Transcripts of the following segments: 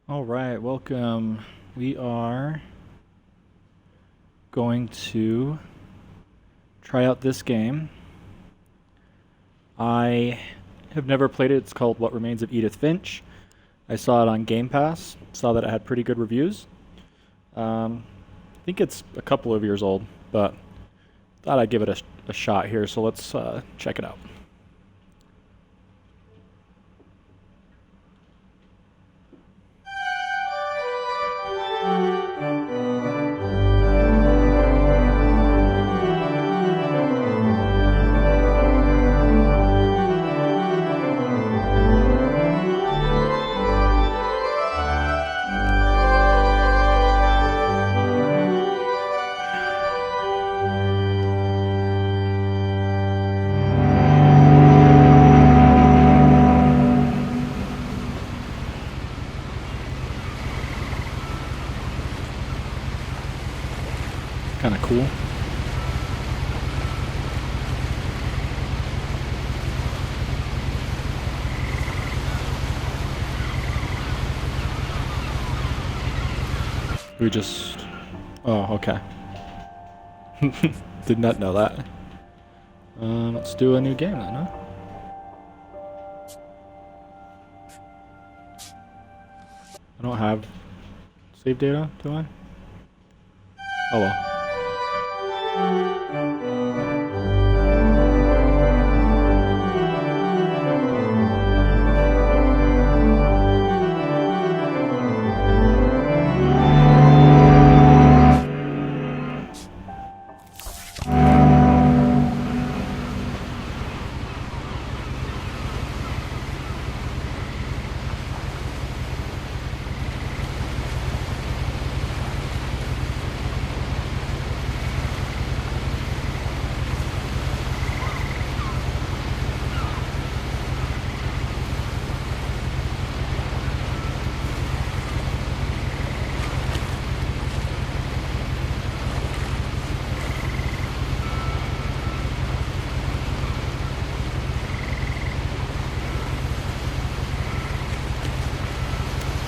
All right, welcome. We are going to try out this game. I have never played it. It's called What Remains of Edith Finch. I saw it on Game Pass, saw that it had pretty good reviews. I think it's a couple of years old, but thought I'd give it a shot here, so let's check it out. Kind of cool. We just... Oh, okay. Did not know that. Let's do a new game then, huh? I don't have save data, do I? Oh well.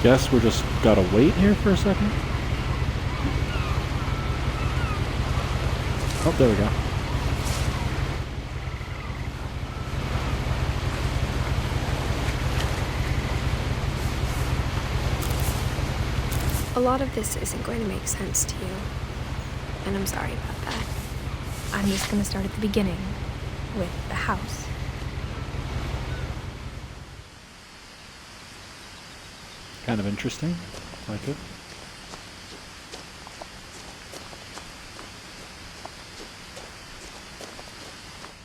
Guess we're just gotta wait here for a second. Oh, there we go. A lot of this isn't going to make sense to you, and I'm sorry about that. I'm just going to start at the beginning, with the house. Kind of interesting. Like it.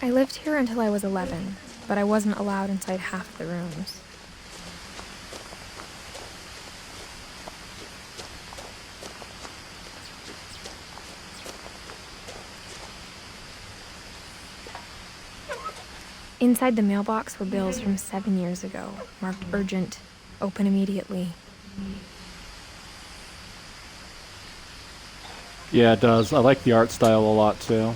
I lived here until I was 11, but I wasn't allowed inside half of the rooms. Inside the mailbox were bills from 7 years ago, marked urgent, open immediately. Yeah, it does. I like the art style a lot too.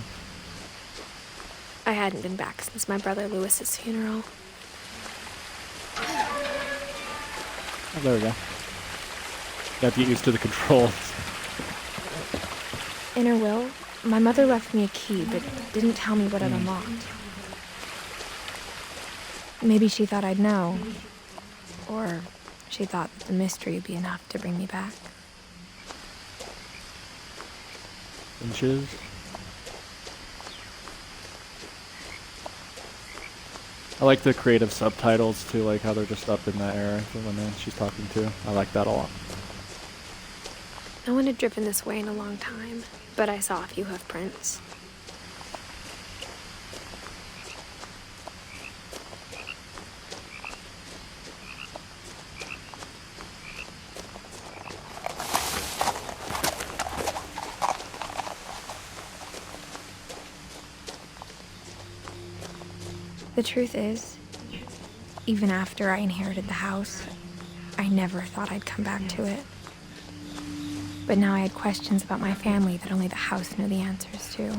I hadn't been back since my brother Lewis's funeral. Oh, there we go. Got to get used to the controls. In her will, my mother left me a key, but didn't tell me what it unlocked. Maybe she thought I'd know. Or she thought the mystery would be enough to bring me back. Inches. I like the creative subtitles too, like how they're just up in the air for when she's talking to. I like that a lot. No one had driven this way in a long time, but I saw a few hoof prints. The truth is, even after I inherited the house, I never thought I'd come back to it. But now I had questions about my family that only the house knew the answers to.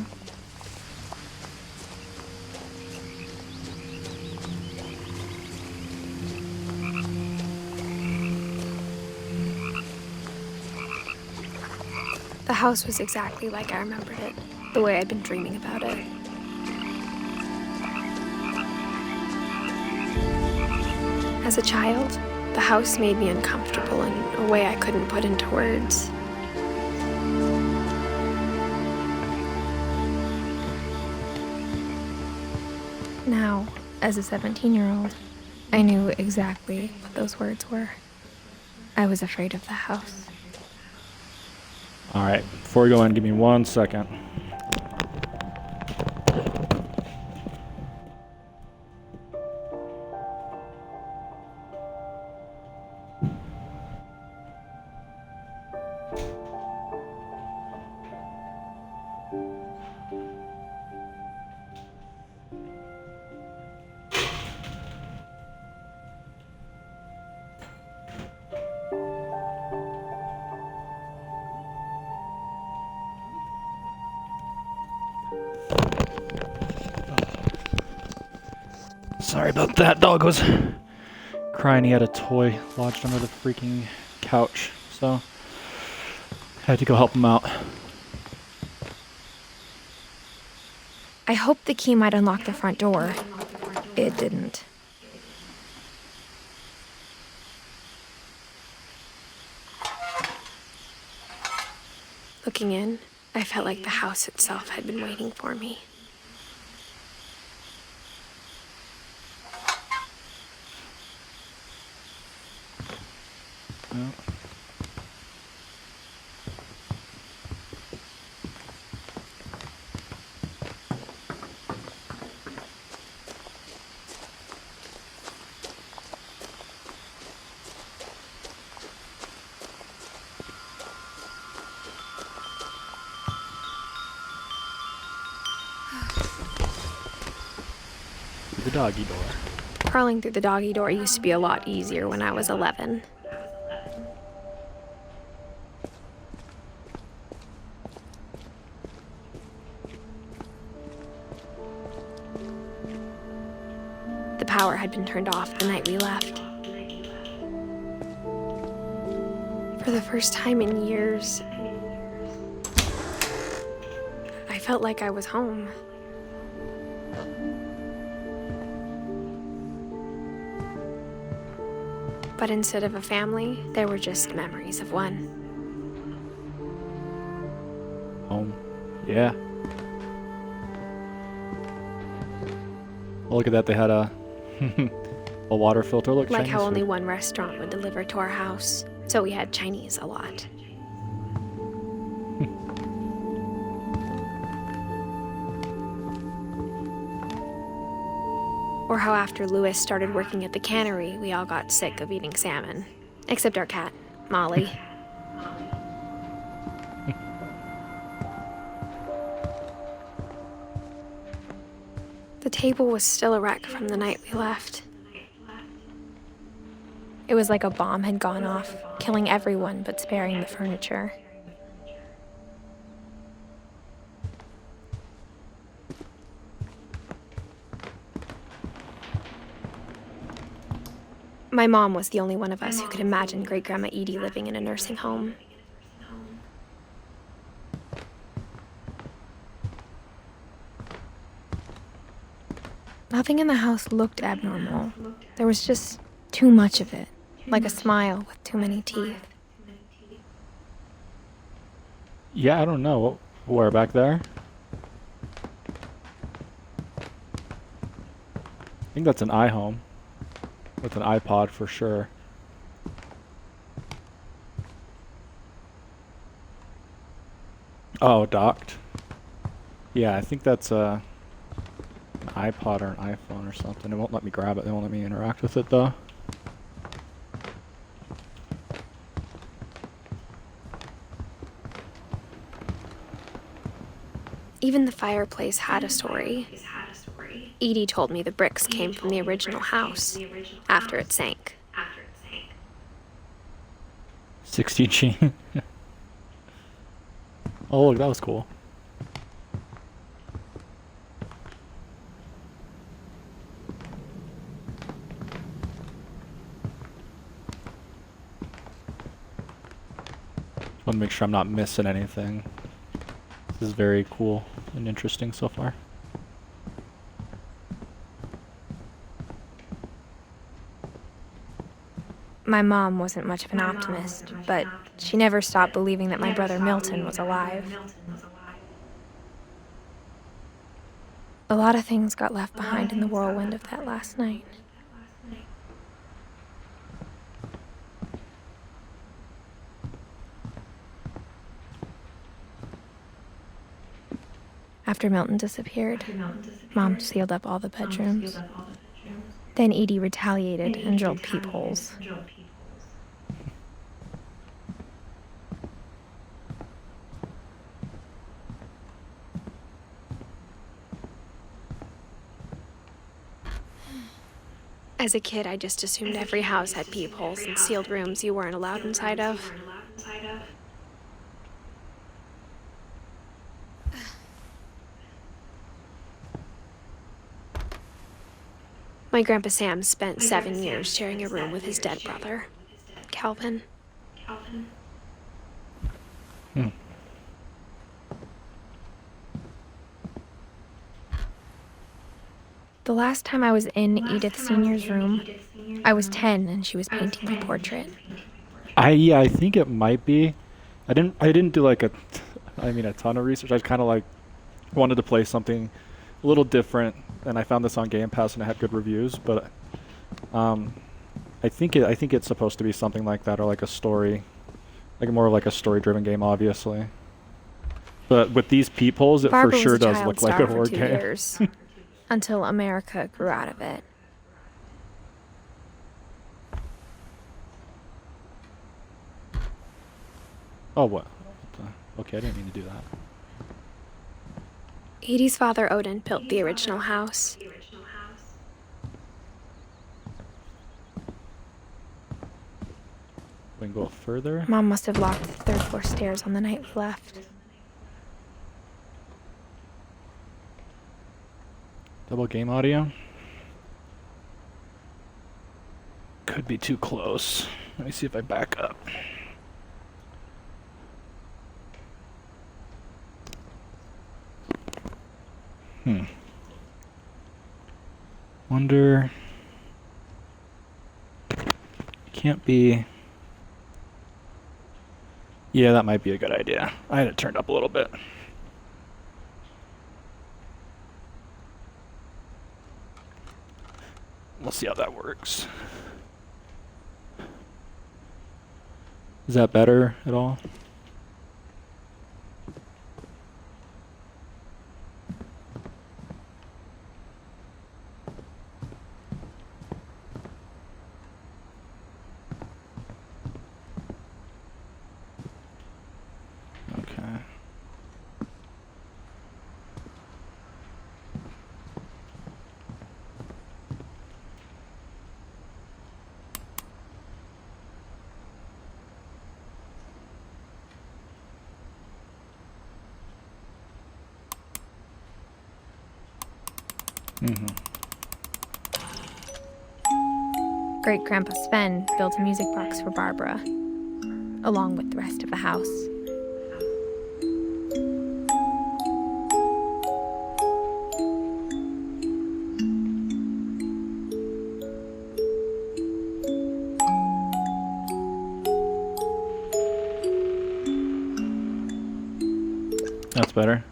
house was exactly like I remembered it, the way I'd been dreaming about it. As a child, the house made me uncomfortable in a way I couldn't put into words. Now, as a 17-year-old, I knew exactly what those words were. I was afraid of the house. All right, before we go in, give me 1 second. Sorry about that. Dog was crying. He had a toy lodged under the freaking couch, so I had to go help him out. I hoped the key might unlock the front door. It didn't. Looking in, I felt like the house itself had been waiting for me. Oh. The doggy door. Crawling through the doggy door used to be a lot easier when I was 11. The power had been turned off the night we left. For the first time in years, I felt like I was home. But instead of a family, there were just memories of one. Home. Yeah. Oh, look at that. They had a a water filter. Look, Like Chinese how only food. one restaurant would deliver to our house, so we had Chinese a lot. Or how after Lewis started working at the cannery, we all got sick of eating salmon. Except our cat, Molly. The table was still a wreck from the night we left. It was like a bomb had gone off, killing everyone but sparing the furniture. My mom was the only one of us who could imagine Great-Grandma Edie living in a nursing home. Nothing in the house looked abnormal. There was just too much of it, like a smile with too many teeth. Yeah, I don't know. Where, back there? I think that's an iHome. With an iPod for sure. Oh, docked. Yeah, I think that's an iPod or an iPhone or something. It won't let me grab it. They won't let me interact with it though. Even the fireplace had a story. Edie told me the bricks came from the original house after it sank. 16G. Oh, look, that was cool. Want to make sure I'm not missing anything. This is very cool and interesting so far. My mom wasn't much of an optimist, but she never stopped believing that my brother Milton was alive. A lot of things got left behind in the whirlwind of that last night. After Milton disappeared, Mom sealed up all the bedrooms. Then Edie retaliated and drilled peepholes. As a kid, I just assumed every house had peepholes and sealed rooms you weren't allowed inside of. My Grandpa Sam spent 7 years sharing a room with his dead brother, Calvin. The last time I was in Edith Sr.'s room, I was 10 and she was painting my portrait. I think it might be. I didn't do like a ton of research. I just kind of like wanted to play something a little different, and I found this on Game Pass and it had good reviews. But I think it's supposed to be something like that, or like a story, like more of like a story-driven game, obviously. But with these peepholes, it Barbara for sure was a does child look like star a for horror 2 game. years, until America grew out of it. Oh, what? Okay, I didn't mean to do that. Edie's father, Odin, built the original house. We can go further. Mom must have locked the third floor stairs on the night we left. Double game audio. Could be too close. Let me see if I back up. Wonder. Can't be. Yeah, that might be a good idea. I had it turned up a little bit. We'll see how that works. Is that better at all? Okay. Great-Grandpa Sven built a music box for Barbara, along with the rest of the house. That's better.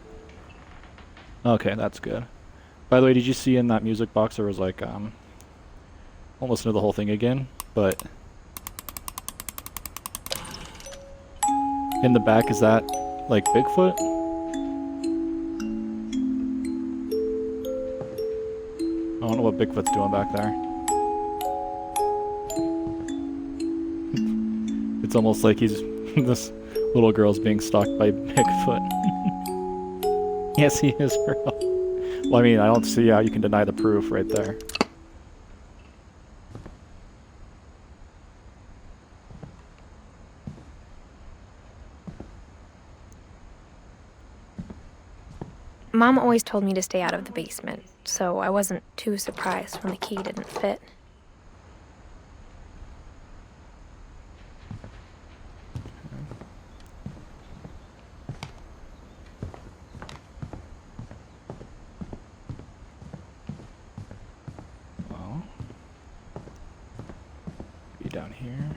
Okay, that's good. By the way, did you see in that music box there was like, I won't listen to the whole thing again, but in the back, is that like Bigfoot? I don't know what Bigfoot's doing back there. It's almost like he's this little girl's being stalked by Bigfoot. Yes, he is, bro. Well, I mean, I don't see how you can deny the proof right there. Mom always told me to stay out of the basement, so I wasn't too surprised when the key didn't fit. down here.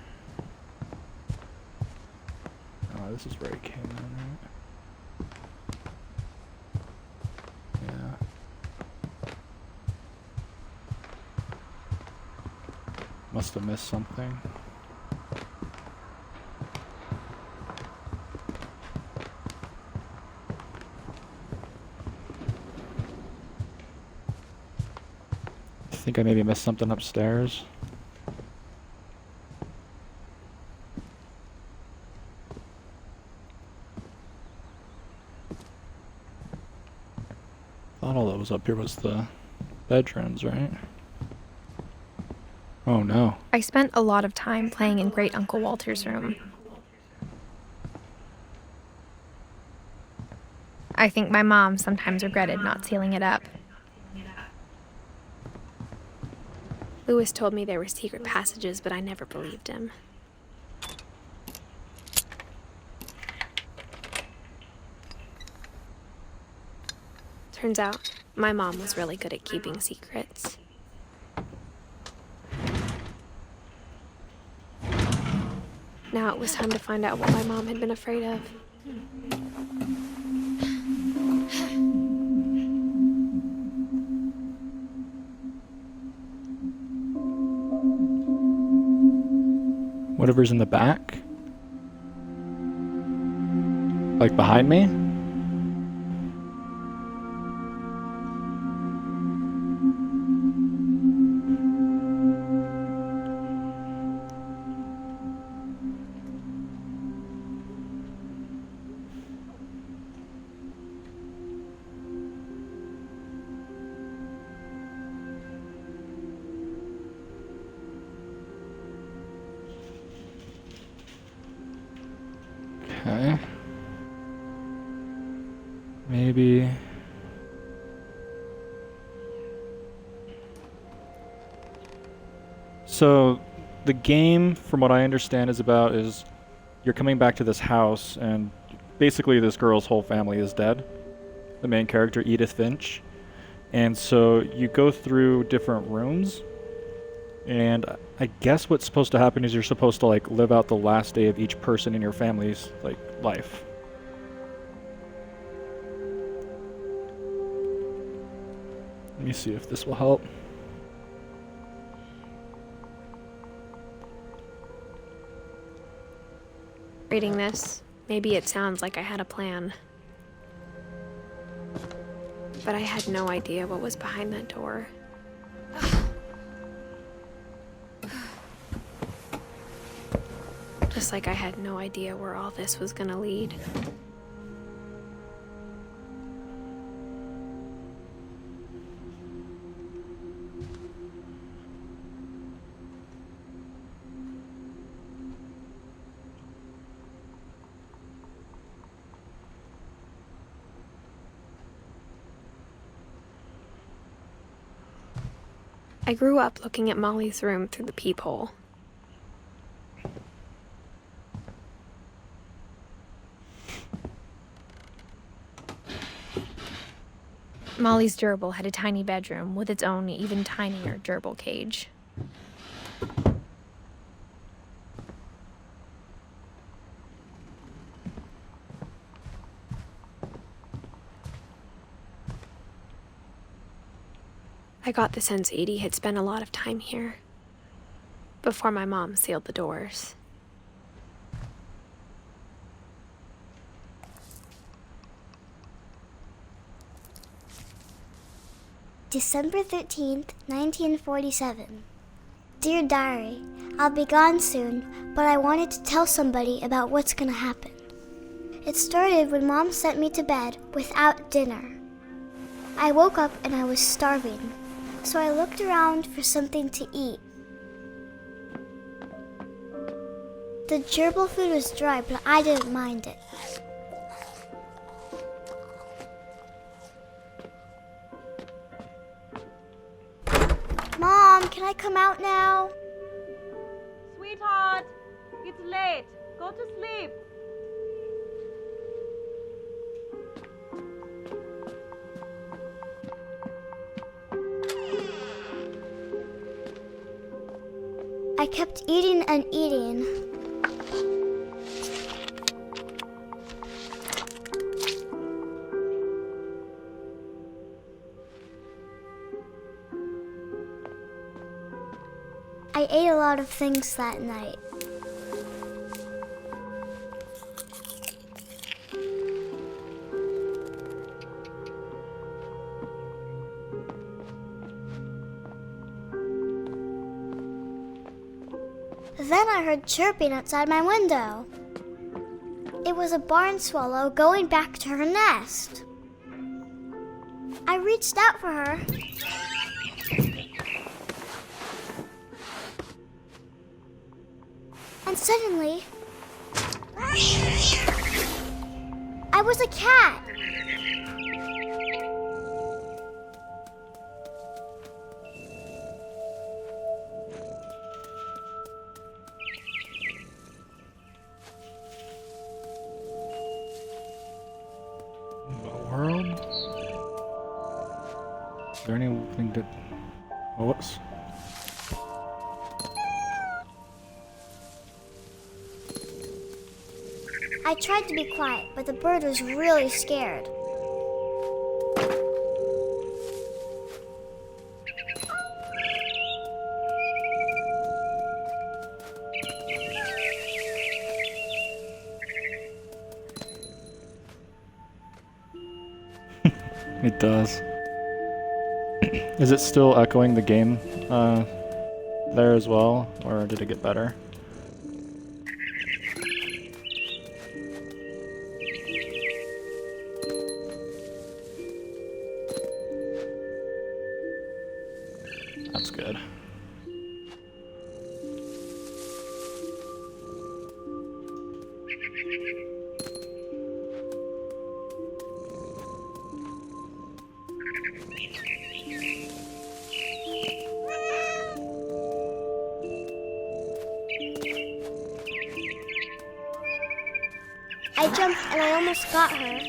Oh, this is where he came in, right? Yeah. Must have missed something. I think I maybe missed something upstairs. Thought all that was up here was the bedrooms, right? Oh no. I spent a lot of time playing in Great Uncle Walter's room. I think my mom sometimes regretted not sealing it up. Lewis told me there were secret passages, but I never believed him. Turns out, my mom was really good at keeping secrets. Now it was time to find out what my mom had been afraid of. Whatever's in the back? Like behind me? Okay. Maybe. So, the game, from what I understand, is you're coming back to this house, and basically this girl's whole family is dead. The main character, Edith Finch. And so you go through different rooms, and I guess what's supposed to happen is you're supposed to like live out the last day of each person in your family's like life. Let me see if this will help. Reading this, maybe it sounds like I had a plan. But I had no idea what was behind that door. Just like I had no idea where all this was gonna lead. I grew up looking at Molly's room through the peephole. Molly's gerbil had a tiny bedroom with its own even tinier gerbil cage. I got the sense Edie had spent a lot of time here before my mom sealed the doors. December 13th, 1947. Dear Diary, I'll be gone soon, but I wanted to tell somebody about what's gonna happen. It started when Mom sent me to bed without dinner. I woke up and I was starving, so I looked around for something to eat. The gerbil food was dry, but I didn't mind it. Mom, can I come out now? Sweetheart, it's late. Go to sleep. I kept eating and eating. I ate a lot of things that night. Then I heard chirping outside my window. It was a barn swallow going back to her nest. I reached out for her. And suddenly, I was a cat. World? Is there anything that... Oh, whoops. I tried to be quiet, but the bird was really scared. It does. Is it still echoing the game there as well, or did it get better? That's good. I jumped and I almost got her.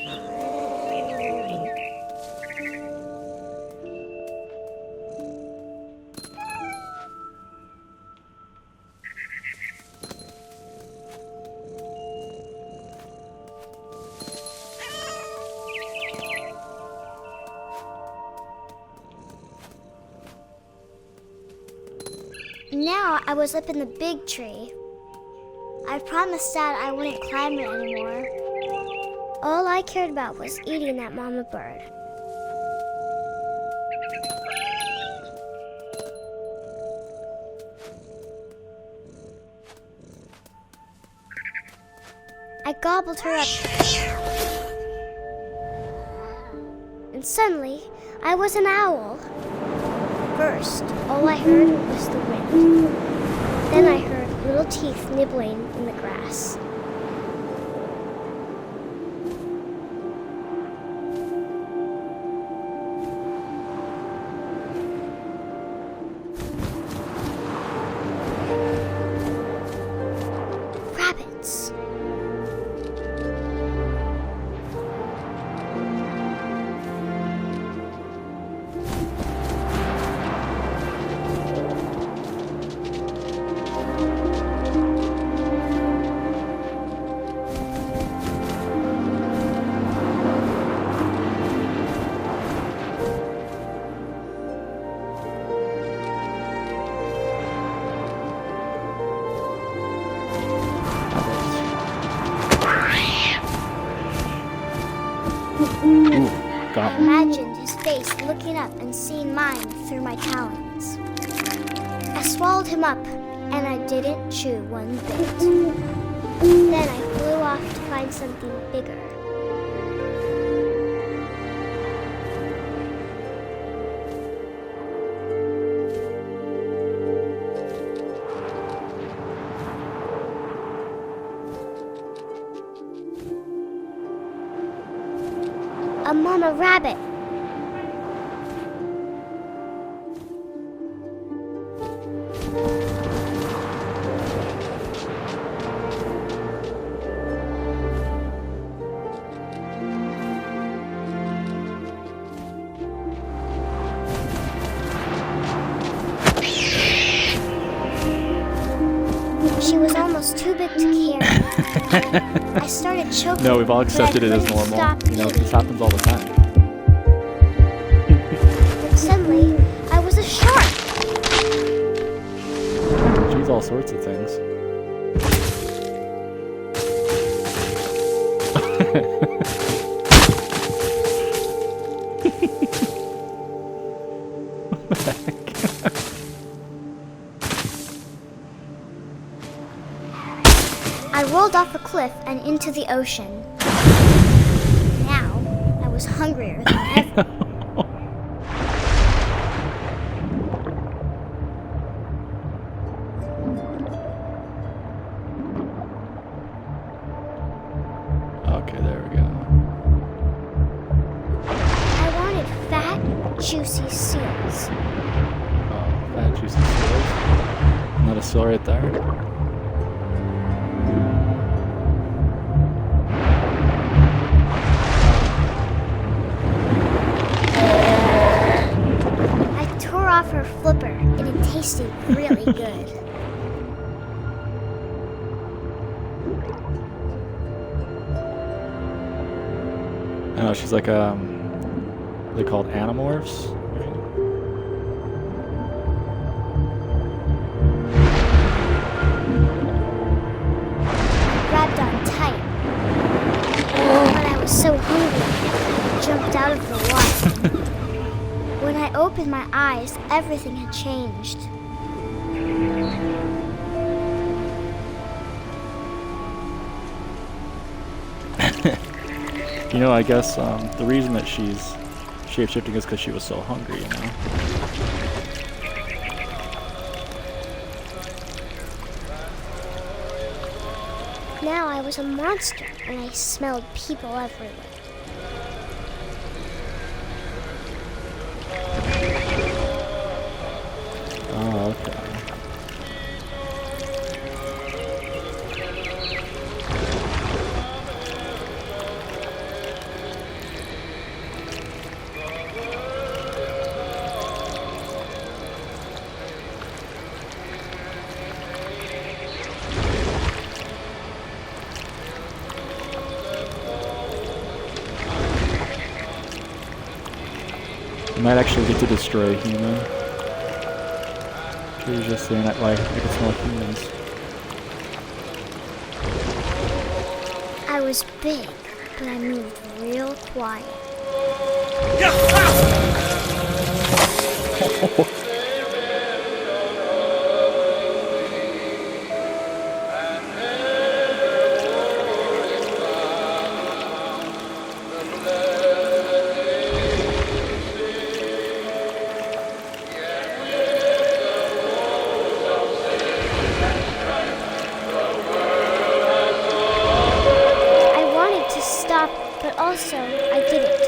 Now I was up in the big tree. I promised Dad I wouldn't climb it anymore. All I cared about was eating that mama bird. I gobbled her up. And suddenly, I was an owl. First, all I heard was the wind. Then I heard little teeth nibbling in the grass. Rabbits. Ooh, I got one. imagined his face looking up and seeing mine through my talons. I swallowed him up, and I didn't chew one bit. Then I flew off to find something bigger. A mama rabbit. don't care. I started choking. No, we've all but I accepted it as couldn't normal. stop You know, eating. this happens all the time. But suddenly, I was a shark. She's all sorts of things. What the heck? I rolled off a cliff and into the ocean. Now, I was hungrier than ever. Okay, there we go. I wanted fat, juicy seals. Oh, fat juicy seals. Not a seal right there. I tore off her flipper, and it tasted really good. I know, she's like, they called animorphs? Right? Grabbed on tight. But I was so hungry, I jumped out of the water. When I opened my eyes, everything had changed. You know, I guess the reason that she's shape-shifting is because she was so hungry, you know? Now I was a monster, and I smelled people everywhere. Oh, okay. You might actually get to destroy a human. She was just saying that like I could smell humans. I was big, but I moved real quiet. I wanted to stop, but also I didn't.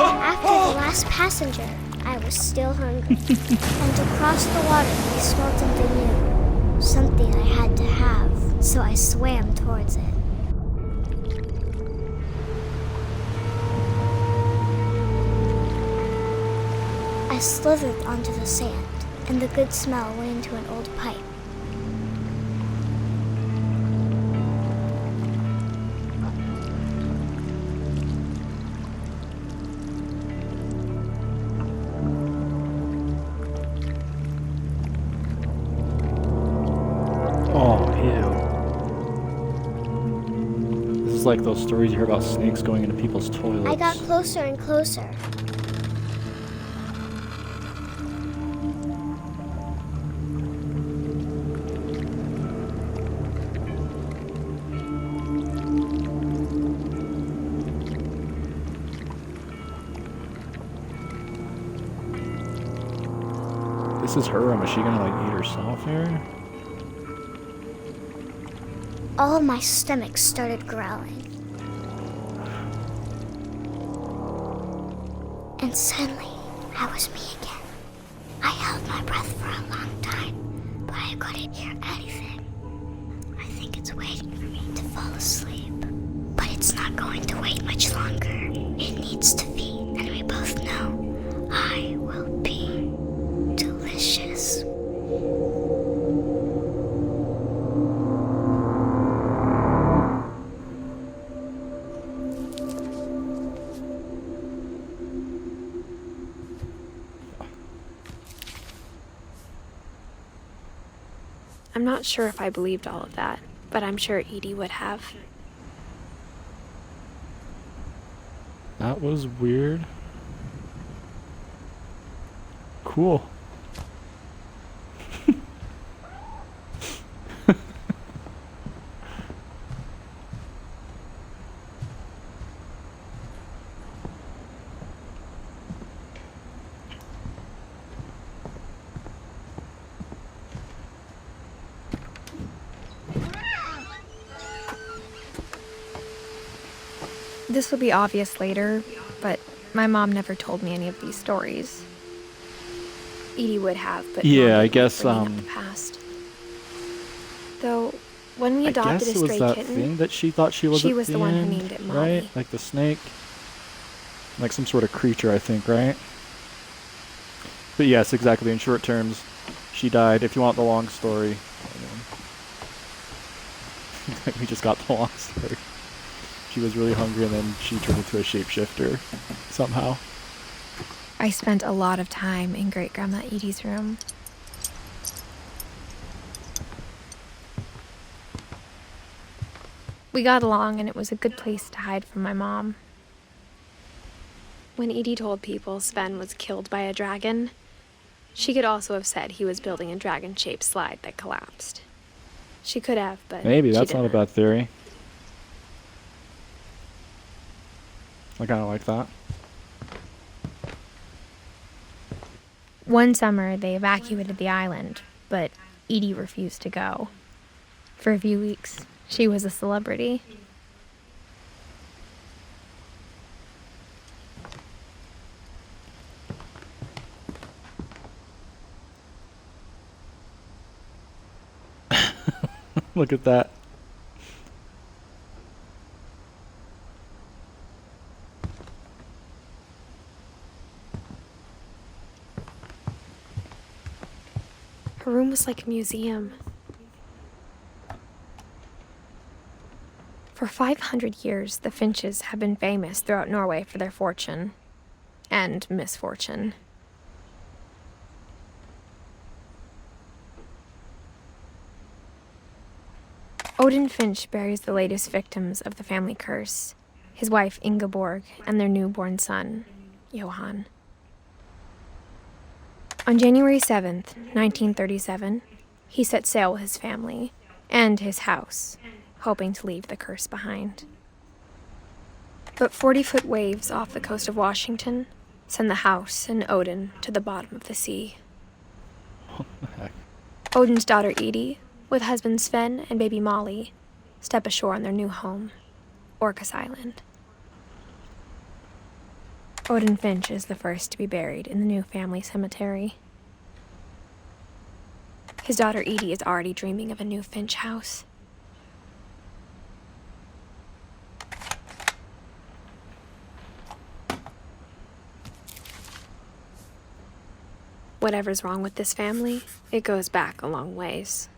After the last passenger, I was still hungry. And to cross the water, I smelled something new. Something I had to have, so I swam towards it. I slithered onto the sand, and the good smell went into an old pipe. Oh, ew. This is like those stories you hear about snakes going into people's toilets. I got closer and closer. This is her room. Is she gonna like eat herself here? All of my stomach started growling. And suddenly, I was me again. I held my breath for a long time, but I couldn't hear anything. I think it's waiting for me to fall asleep. But it's not going to wait much longer. It needs to feed, and we both know I will be delicious. I'm not sure if I believed all of that, but I'm sure Edie would have. That was weird. Cool. This will be obvious later, but my mom never told me any of these stories. Edie would have, but Yeah, Mom didn't I like guess, bringing up the past. Though, when we I adopted guess a it was stray that kitten, thing that she thought she was. she at was the one who end, named it Molly. right? Like the snake, like some sort of creature, I think, right? But yes, exactly. In short terms, she died. If you want the long story, we just got the long story. She was really hungry, and then she turned into a shapeshifter somehow. I spent a lot of time in Great-Grandma Edie's room. We got along, and it was a good place to hide from my mom. When Edie told people Sven was killed by a dragon, she could also have said he was building a dragon-shaped slide that collapsed. She could have, but Maybe she that's not a didn't. bad theory. I kind of like that. One summer, they evacuated the island, but Edie refused to go. For a few weeks, she was a celebrity. Look at that. Her room was like a museum. For 500 years, the Finches have been famous throughout Norway for their fortune and misfortune. Odin Finch buries the latest victims of the family curse, his wife Ingeborg and their newborn son, Johan. On January 7th, 1937, he set sail with his family and his house, hoping to leave the curse behind. But 40-foot waves off the coast of Washington send the house and Odin to the bottom of the sea. What the heck? Odin's daughter Edie, with husband Sven and baby Molly, step ashore on their new home, Orcas Island. Odin Finch is the first to be buried in the new family cemetery. His daughter Edie is already dreaming of a new Finch house. Whatever's wrong with this family, it goes back a long ways.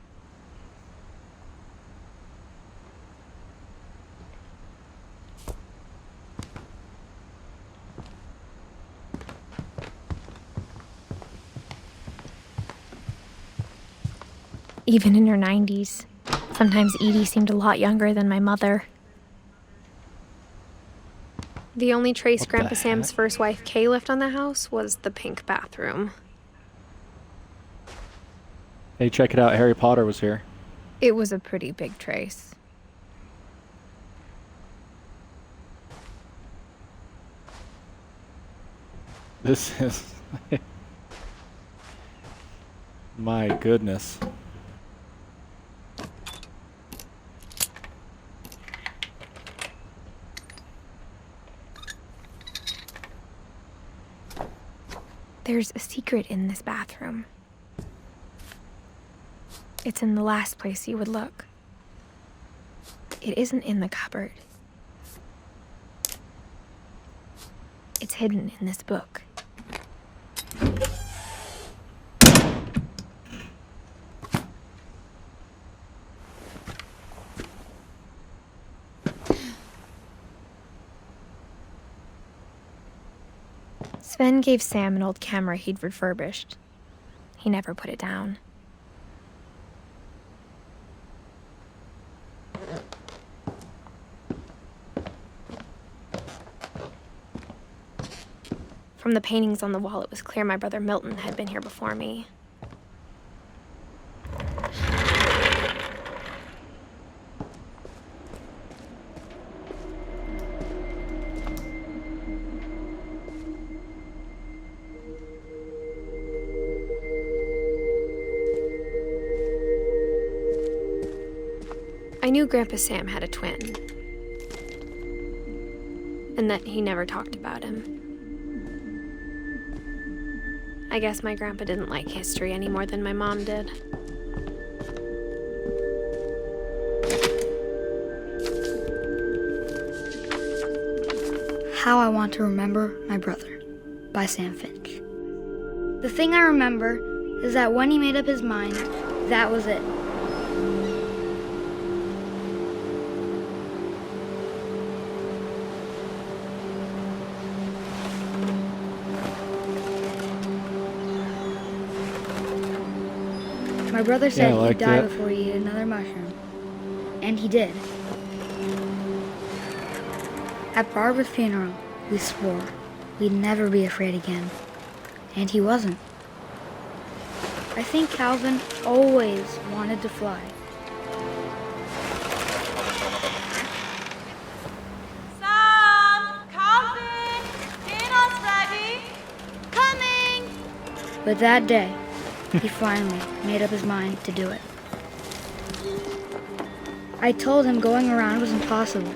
Even in her 90s, sometimes Edie seemed a lot younger than my mother. The only trace What the Grandpa Sam's heck? first wife Kay left on the house was the pink bathroom. Hey, check it out. Harry Potter was here. It was a pretty big trace. This is... My goodness. There's a secret in this bathroom. It's in the last place you would look. It isn't in the cupboard. It's hidden in this book. Sven gave Sam an old camera he'd refurbished. He never put it down. From the paintings on the wall, it was clear my brother Milton had been here before me. I knew Grandpa Sam had a twin, and that he never talked about him. I guess my grandpa didn't like history any more than my mom did. How I Want to Remember My Brother by Sam Finch. The thing I remember is that when he made up his mind, that was it. My brother said he'd die before he ate another mushroom. And he did. At Barbara's funeral, we swore we'd never be afraid again. And he wasn't. I think Calvin always wanted to fly. Sam! Calvin! Dinner's ready! Coming! But that day, he finally made up his mind to do it. I told him going around was impossible.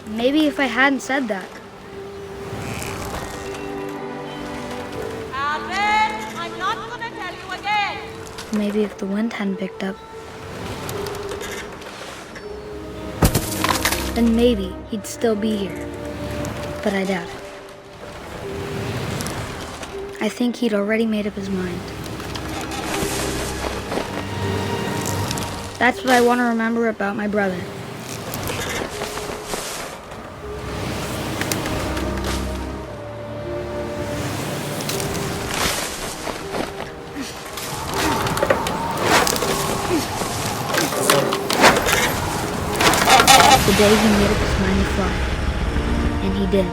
Maybe if I hadn't said that. Calvin, I'm not gonna tell you again. Maybe if the wind hadn't picked up. Then maybe he'd still be here. But I doubt it. I think he'd already made up his mind. That's what I want to remember about my brother. The day he made up his mind to fly. And he did.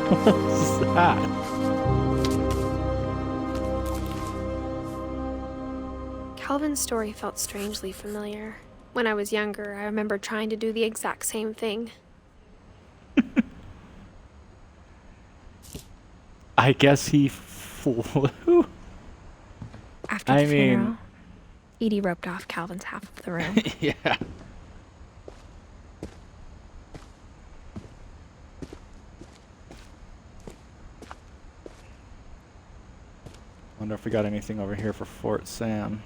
What was that? Calvin's story felt strangely familiar. When I was younger, I remember trying to do the exact same thing. I guess he flew. After the funeral, Edie roped off Calvin's half of the room. Yeah. Wonder if we got anything over here for Fort Sam.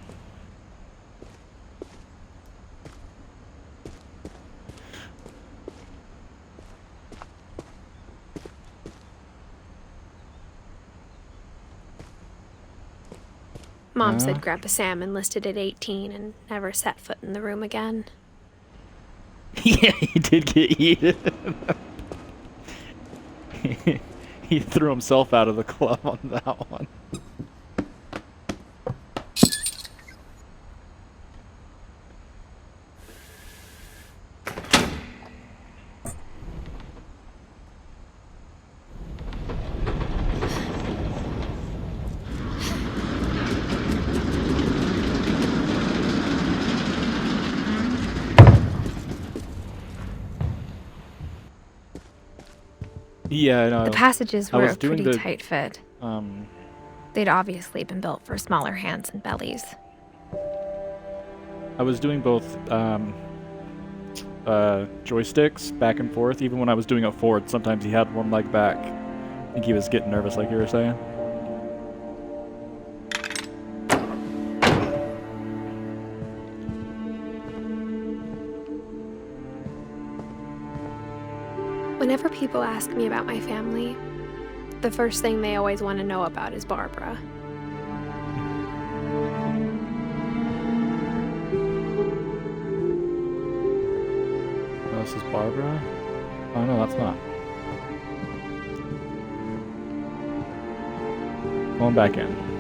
Mom said Grandpa Sam enlisted at 18 and never set foot in the room again. Yeah, he did get Edith. He threw himself out of the club on that one. Yeah, I know. The passages I were was a doing pretty the- tight fit. Um, They'd obviously been built for smaller hands and bellies. I was doing both joysticks back and forth. Even when I was doing it forward, sometimes he had one leg back. I think he was getting nervous, like you were saying. Whenever people ask me about my family, the first thing they always want to know about is Barbara. Oh, this is Barbara? Oh, no, that's not. Going back in.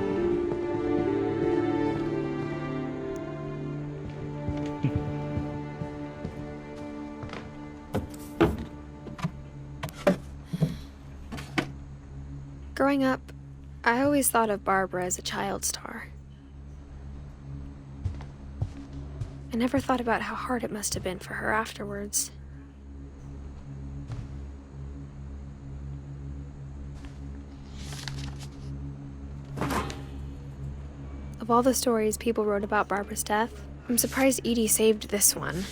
Growing up, I always thought of Barbara as a child star. I never thought about how hard it must have been for her afterwards. Of all the stories people wrote about Barbara's death, I'm surprised Edie saved this one.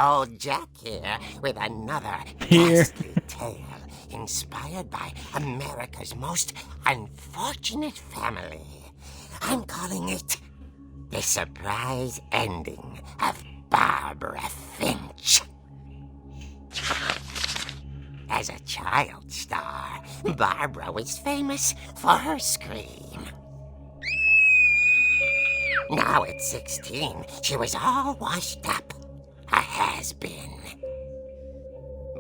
Old Jack here with another Here. ghastly tale inspired by America's most unfortunate family. I'm calling it The Surprise Ending of Barbara Finch. As a child star, Barbara was famous for her scream. Now at 16, she was all washed up. A has-been.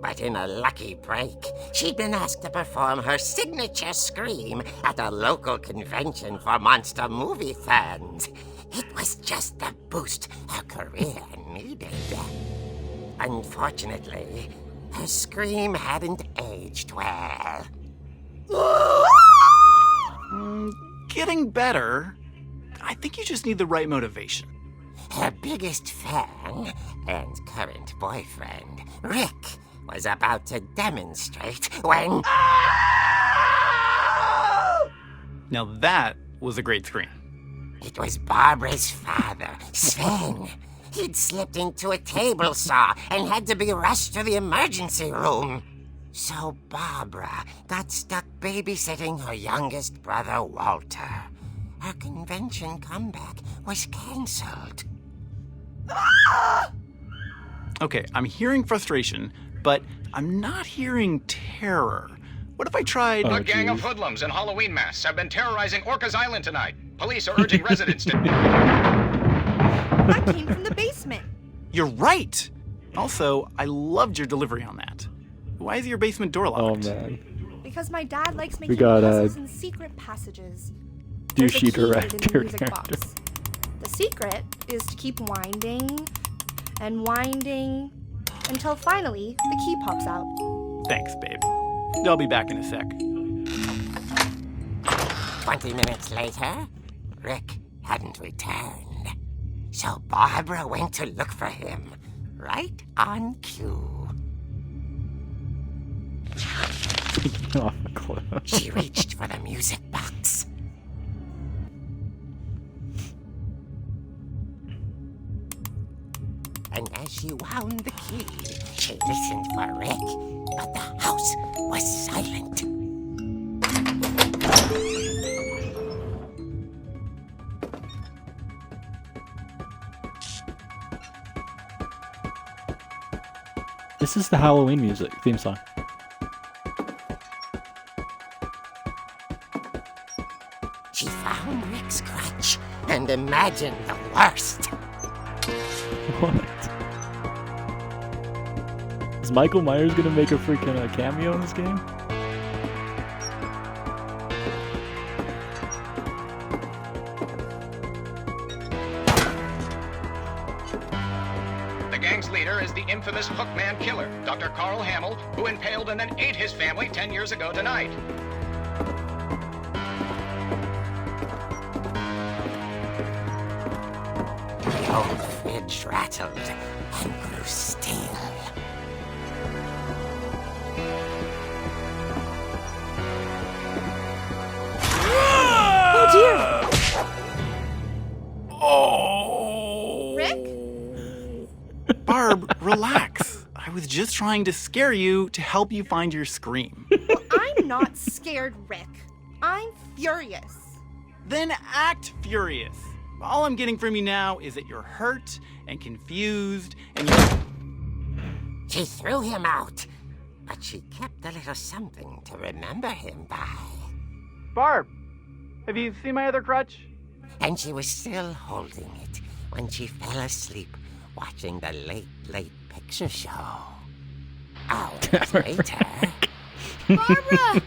But in a lucky break, she'd been asked to perform her signature scream at a local convention for monster movie fans. It was just the boost her career needed. Unfortunately, her scream hadn't aged well. Getting better. I think you just need the right motivation. Her biggest fan and current boyfriend, Rick, was about to demonstrate when... Now that was a great scream. It was Barbara's father, Sven. He'd slipped into a table saw and had to be rushed to the emergency room. So Barbara got stuck babysitting her youngest brother, Walter. Her convention comeback was cancelled. Okay, I'm hearing frustration, but I'm not hearing terror. What if I tried... Oh, A gang of geez. hoodlums in Halloween masks have been terrorizing Orcas Island tonight. Police are urging residents to... I came from the basement. You're right! Also, I loved your delivery on that. Why is your basement door Oh, locked? man. Because my dad likes making got, puzzles and secret passages. Douchey There's a key hidden in director the music character. box. The secret is to keep winding and winding until finally the key pops out. Thanks, babe. I'll be back in a sec. 20 minutes later, Rick hadn't returned. So Barbara went to look for him, right on cue. Off a cliff. She reached for the music box. And as she wound the key, she listened for Rick, but the house was silent. This is the Halloween music theme song. She found Rick's crutch and imagined the worst. What? Is Michael Myers gonna make a freaking cameo in this game? The gang's leader is the infamous Hookman killer, Dr. Carl Hamill, who impaled and then ate his family 10 years ago tonight. The old fib cage rattled and grew still. Oh dear! Oh! Rick? Barb, relax. I was just trying to scare you to help you find your scream. Well, I'm not scared, Rick. I'm furious. Then act furious. All I'm getting from you now is that you're hurt and confused and you're... She threw him out, but she kept a little something to remember him by. Barb, have you seen my other crutch? And she was still holding it when she fell asleep watching the late picture show. Hours later. Barbara!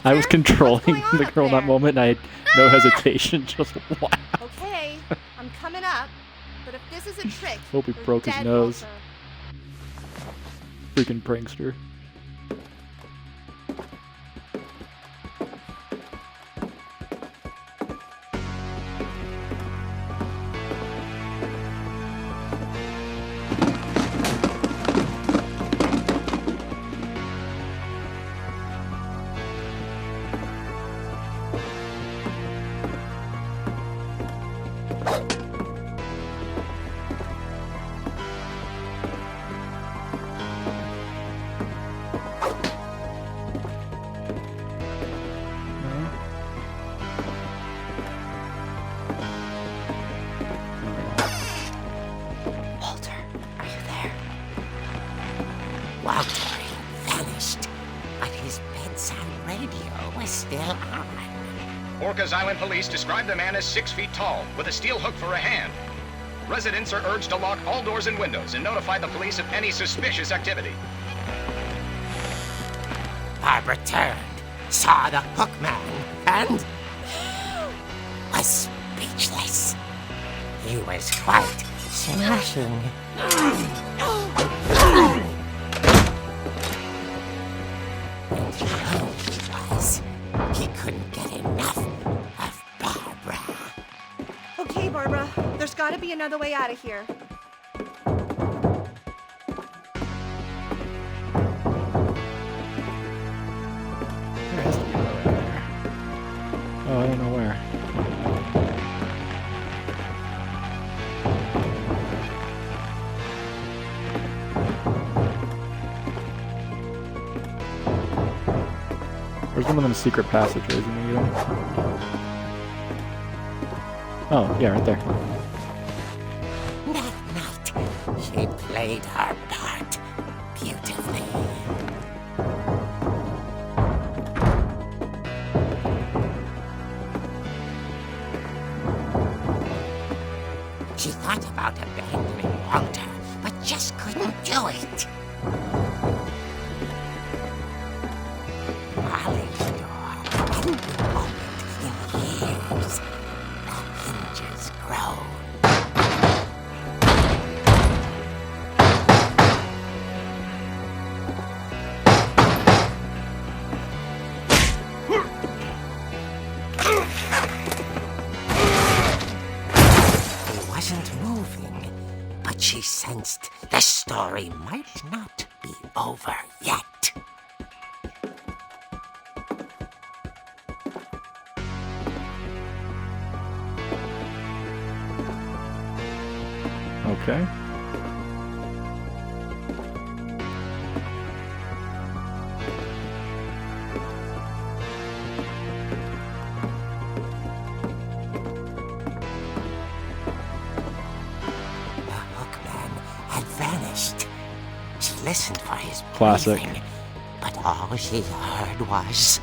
I was Walter? controlling What's going on the up girl in that there? moment, and I had no hesitation, just wow. Okay, I'm coming up. But if this is a trick, Hope he you're broke his dead, nose. Walter. Freaking prankster. Walter, are you there? Walter vanished, but his bedside radio was still on. Orcas Island police describe the man as 6 feet tall, with a steel hook for a hand. Residents are urged to lock all doors and windows and notify the police of any suspicious activity. Barbara turned, saw the hook man, and was speechless. He was quite smashing. And he was. He couldn't get enough of Barbara. Okay, Barbara, there's gotta be another way out of here. There has to be another way there. Oh, I don't know where. There's one of them secret passageways, you know? Oh, yeah, right there. That night, she played her part beautifully. She thought about abandoning Walter, but just couldn't do it. Molly's door hadn't been opened in years. The hinges groaned. He wasn't moving, but she sensed the story might not be over yet. Okay. The hookman had vanished. She listened for his Classic. breathing, but all she heard was...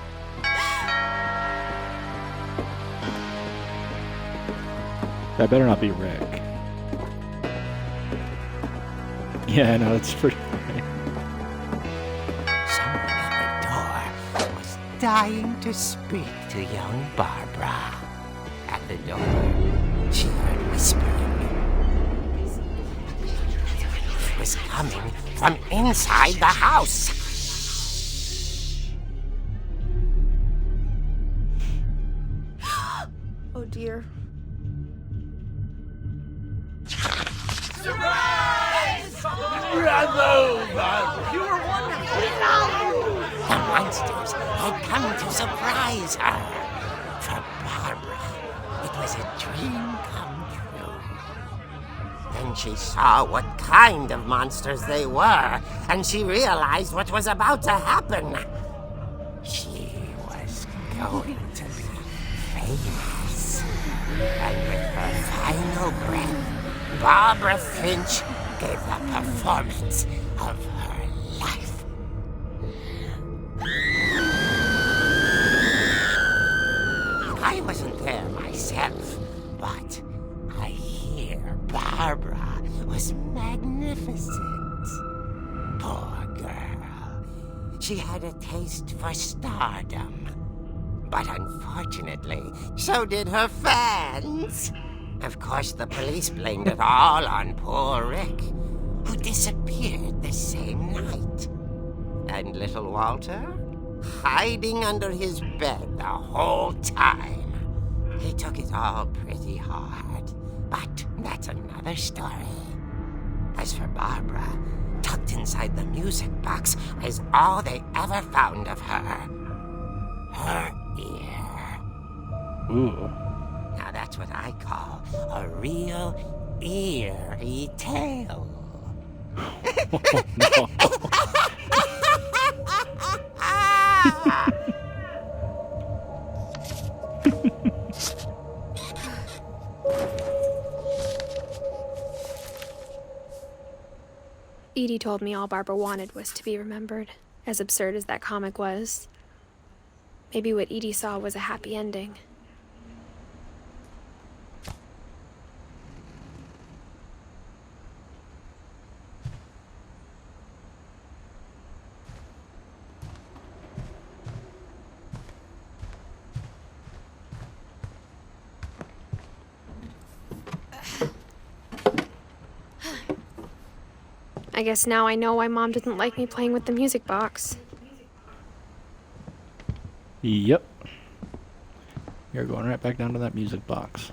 That better not be Rick. Yeah, I know, it's pretty funny. Someone at the door was dying to speak to young Barbara. At the door, she heard whispering. It was coming from inside the house. Oh dear. You were wonderful. The monsters had come to surprise her. For Barbara, it was a dream come true. Then she saw what kind of monsters they were, and she realized what was about to happen. She was going to be famous. And with her final breath, Barbara Finch gave the performance of her life. I wasn't there myself, but I hear Barbara was magnificent. Poor girl. She had a taste for stardom. But unfortunately, so did her fans. Of course, the police blamed it all on poor Rick, who disappeared the same night. And little Walter? Hiding under his bed the whole time. He took it all pretty hard, but that's another story. As for Barbara, tucked inside the music box is all they ever found of her. Her ear. Ooh. Now that's what I call a real eerie tale. Oh, no. Edie told me all Barbara wanted was to be remembered, as absurd as that comic was. Maybe what Edie saw was a happy ending. I guess now I know why Mom didn't like me playing with the music box. Yep. You're going right back down to that music box.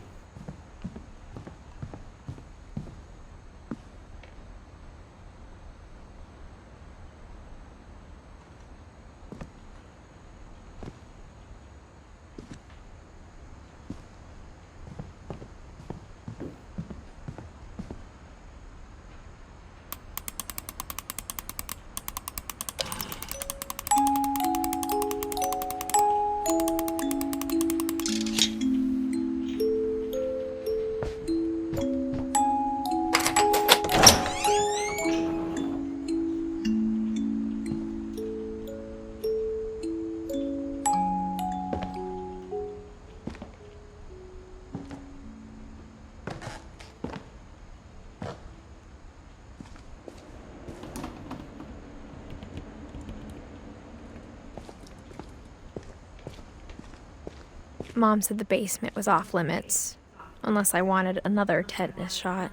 Mom said the basement was off limits, unless I wanted another tetanus shot.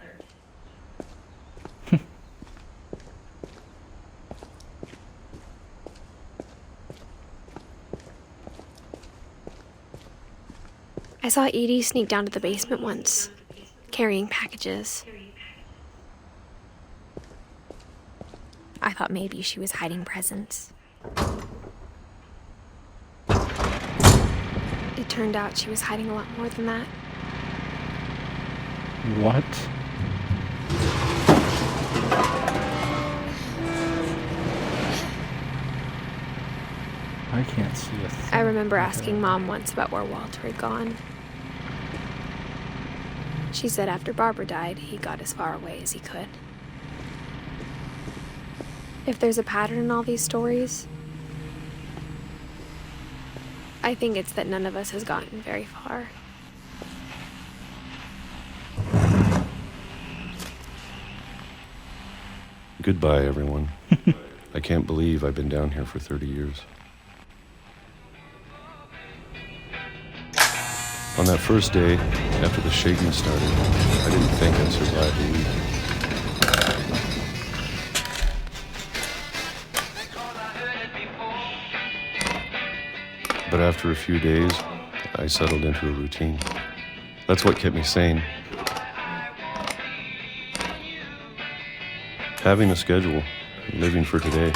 I saw Edie sneak down to the basement once, carrying packages. I thought maybe she was hiding presents. It turned out she was hiding a lot more than that. What? I can't see a thing. I remember asking Mom once about where Walter had gone. She said after Barbara died, he got as far away as he could. If there's a pattern in all these stories, I think it's that none of us has gotten very far. Goodbye, everyone. I can't believe I've been down here for 30 years. On that first day, after the shaking started, I didn't think I'd survive a week. But after a few days, I settled into a routine. That's what kept me sane. Having a schedule, living for today.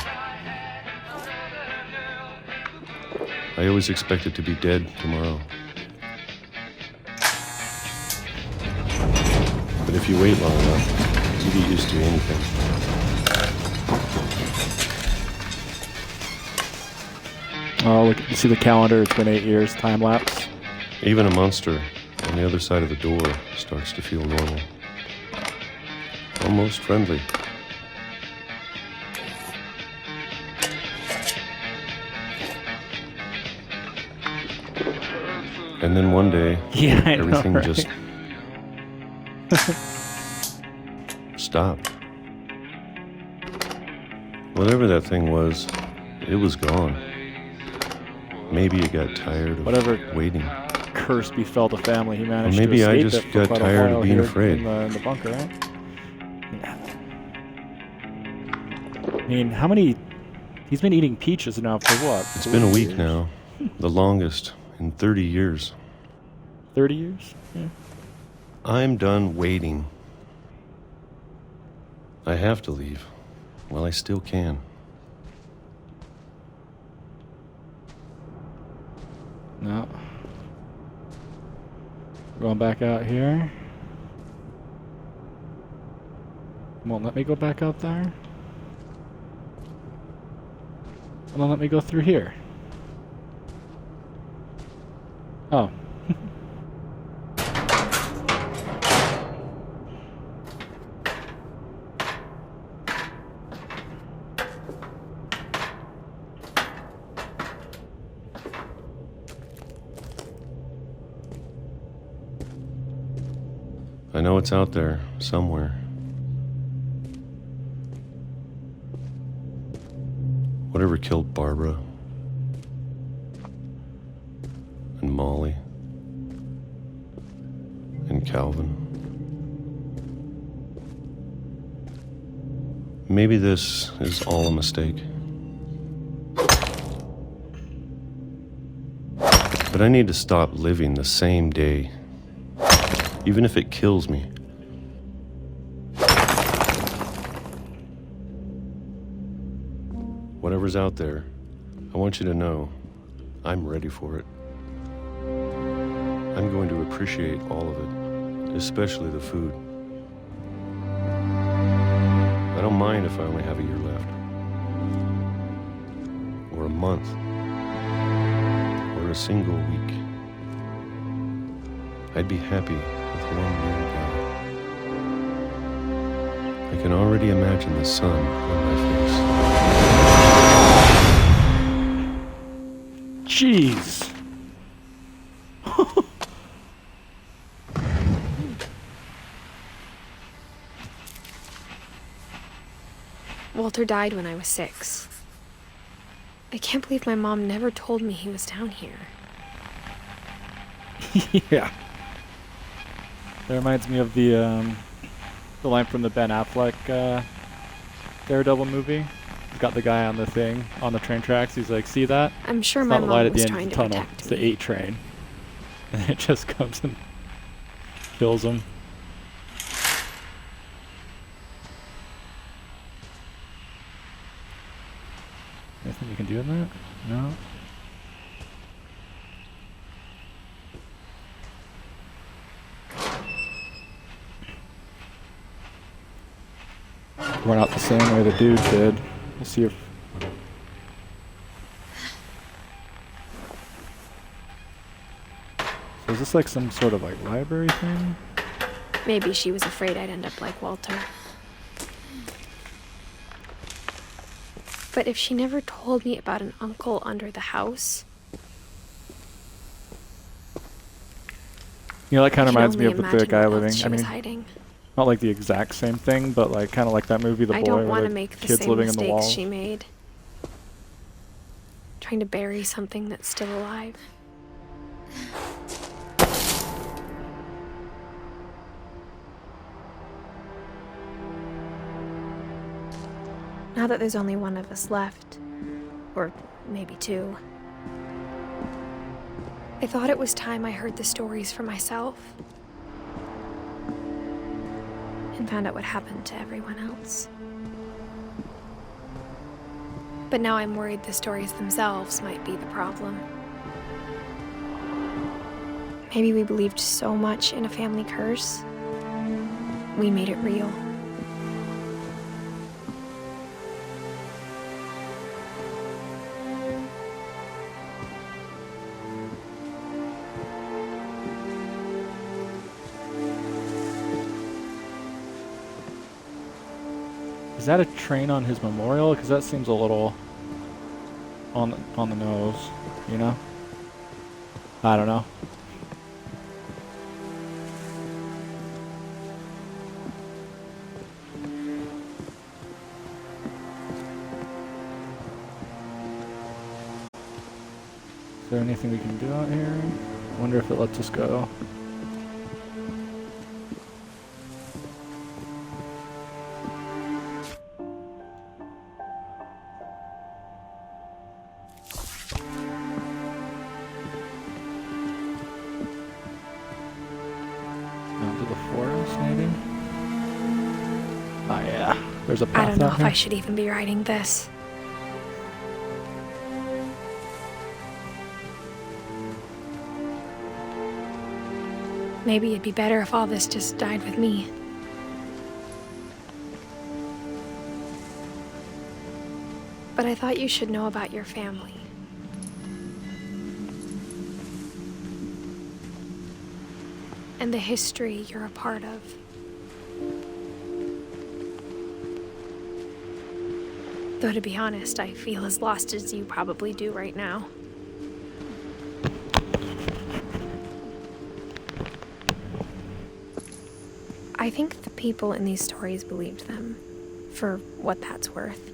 I always expected to be dead tomorrow. But if you wait long enough, you get used to anything. Oh, look, you see the calendar, it's been 8 years, time lapse. Even a monster on the other side of the door starts to feel normal. Almost friendly. And then one day, Yeah, I know, everything right? just stopped. Whatever that thing was, it was gone. Maybe it got tired of Whatever waiting. Curse befell the family, he managed maybe to I escape just it for got quite a tired of while being here afraid. in the bunker, right? I mean, how many... He's been eating peaches now for what? It's been a 40 week years? now, the longest in 30 years. 30 years? Yeah. I'm done waiting. I have to leave. Well, I still can. No. Going back out here. Won't let me go back out there. Won't let me go through here. Oh. I know it's out there, somewhere. Whatever killed Barbara and Molly and Calvin. Maybe this is all a mistake. But I need to stop living the same day, even if it kills me. Whatever's out there, I want you to know I'm ready for it. I'm going to appreciate all of it, especially the food. I don't mind if I only have a year left, or a month, or a single week. I'd be happy with 1 year gone. I can already imagine the sun on my face. Jeez. Walter died when I was 6. I can't believe my mom never told me he was down here. Yeah. That reminds me of the line from the Ben Affleck Daredevil movie. He's got the guy on the thing, on the train tracks. He's like, see that? I'm sure It's my not the light mom at the was end trying of to the tunnel. protect It's the me. 8 train. And it just comes and kills him. Anything you can do in that? No? Run out the same way the dude did. We'll see if... So is this like some sort of like library thing? Maybe she was afraid I'd end up like Walter. But if she never told me about an uncle under the house... You know, that kind I of can reminds me only of the imagine guy what else living... she I was mean, hiding. not like the exact same thing, but like kind of like that movie, The I Boy, don't where want to the make the kids same living in the mistakes walls. she made. Trying to bury something that's still alive. Now that there's only one of us left, or maybe 2, I thought it was time I heard the stories for myself and found out what happened to everyone else. But now I'm worried the stories themselves might be the problem. Maybe we believed so much in a family curse, we made it real. Is that a train on his memorial? Because that seems a little on the nose, you know? I don't know. Is there anything we can do out here? I wonder if it lets us go. Down to the forest, maybe? Oh yeah, there's a path I don't know out if here. I should even be writing this. Maybe it'd be better if all this just died with me. But I thought you should know about your family. And the history you're a part of. Though to be honest, I feel as lost as you probably do right now. I think the people in these stories believed them, for what that's worth.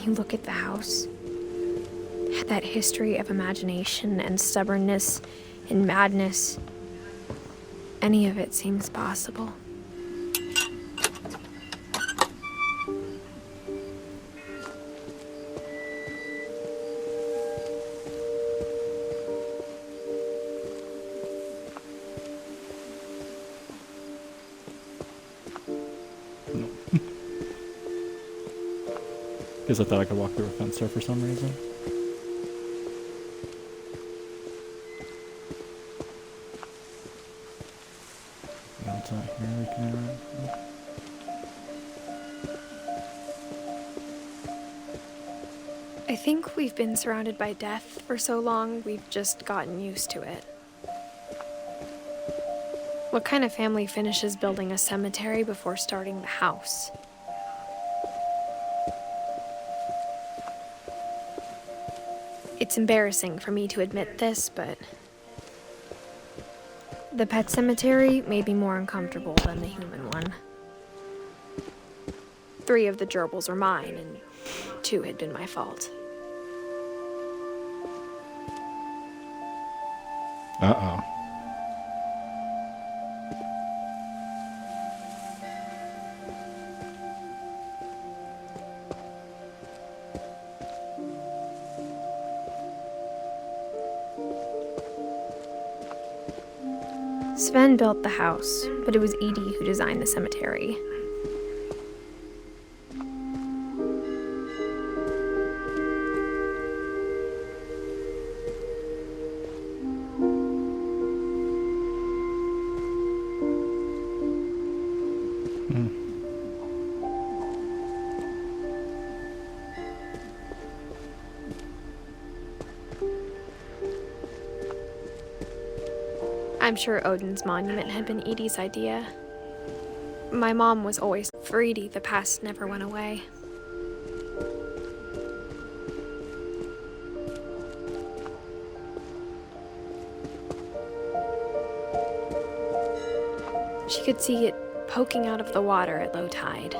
You look at the house, that history of imagination and stubbornness and madness, any of it seems possible. Because I thought I could walk through a fence there for some reason. No, it's not here. We can interact. I think we've been surrounded by death for so long, we've just gotten used to it. What kind of family finishes building a cemetery before starting the house? It's embarrassing for me to admit this, but the pet cemetery made me more uncomfortable than the human one. 3 of the gerbils were mine, and 2 had been my fault. Uh-oh. Sven built the house, but it was Edie who designed the cemetery. I'm sure Odin's monument had been Edie's idea. My mom was always for Edie, the past never went away. She could see it poking out of the water at low tide.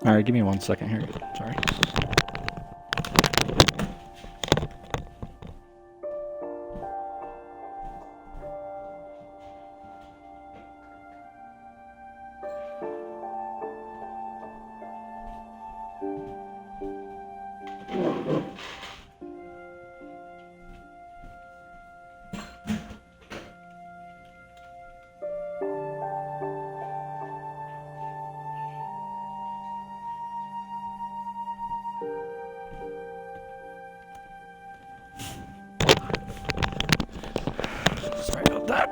Alright, give me 1 second here. Sorry. Sorry about that.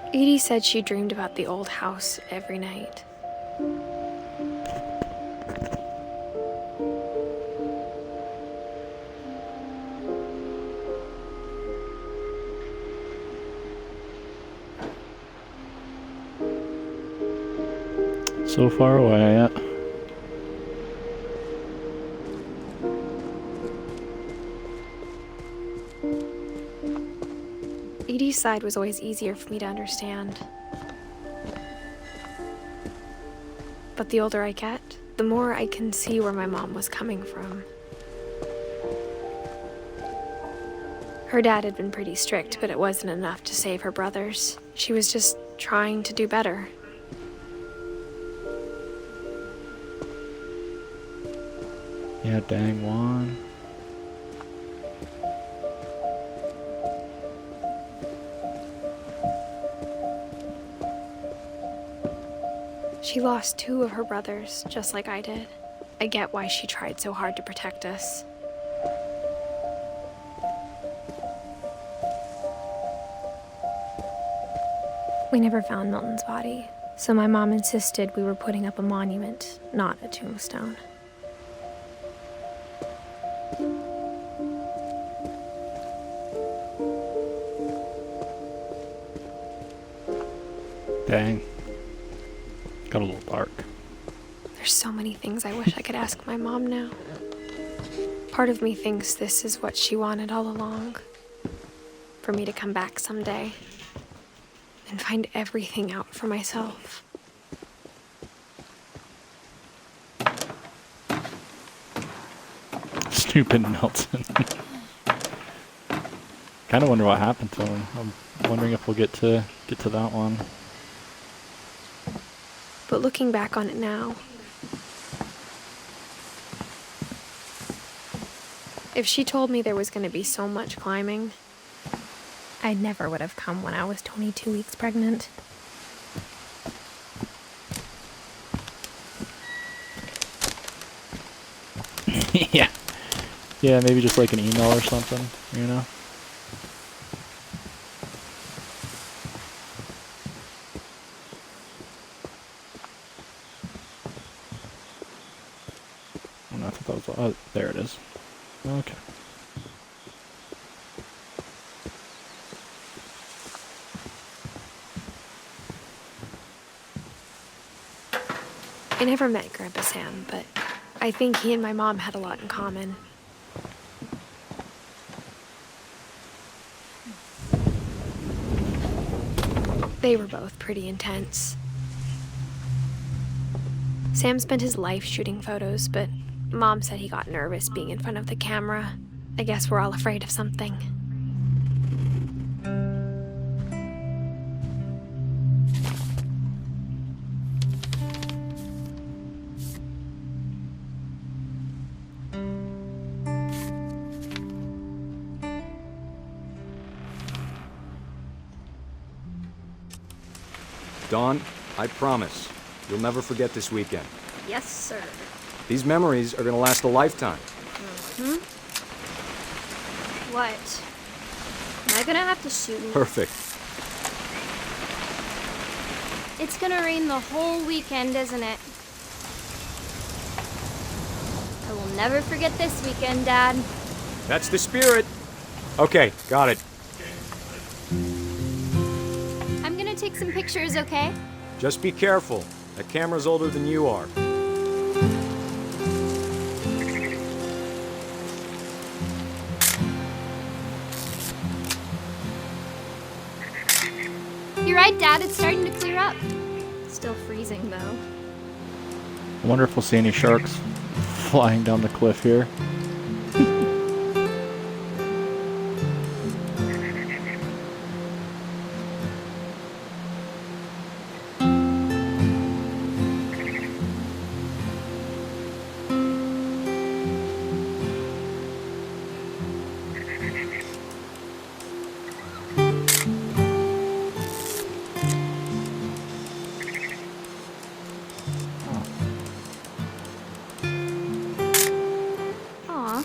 Edie said she dreamed about the old house every night. So far away yet. Edie's side was always easier for me to understand. But the older I get, the more I can see where my mom was coming from. Her dad had been pretty strict, but it wasn't enough to save her brothers. She was just trying to do better. Yeah, dang one. She lost 2 of her brothers, just like I did. I get why she tried so hard to protect us. We never found Milton's body, so my mom insisted we were putting up a monument, not a tombstone. Dang. Got a little dark. There's so many things I wish I could ask my mom now. Part of me thinks this is what she wanted all along. For me to come back someday and find everything out for myself. Stupid Milton. Kind of wonder what happened to him. I'm wondering if we'll get to that one. But looking back on it now, if she told me there was going to be so much climbing, I never would have come when I was 22 weeks pregnant. Yeah. Yeah, maybe just like an email or something, you know? Oh, I thought that was... Oh, there it is. Okay. I never met Grandpa Sam, but I think he and my mom had a lot in common. They were both pretty intense. Sam spent his life shooting photos, but Mom said he got nervous being in front of the camera. I guess we're all afraid of something. Dawn, I promise, you'll never forget this weekend. Yes, sir. These memories are gonna last a lifetime. Mm-hmm. What? Am I gonna have to shoot you? Perfect. It's gonna rain the whole weekend, isn't it? I will never forget this weekend, Dad. That's the spirit. Okay, got it. I'm gonna take some pictures, okay? Just be careful. That camera's older than you are. right, Dad, it's starting to clear up. Still freezing, though. I wonder if we'll see any sharks flying down the cliff here. Aw.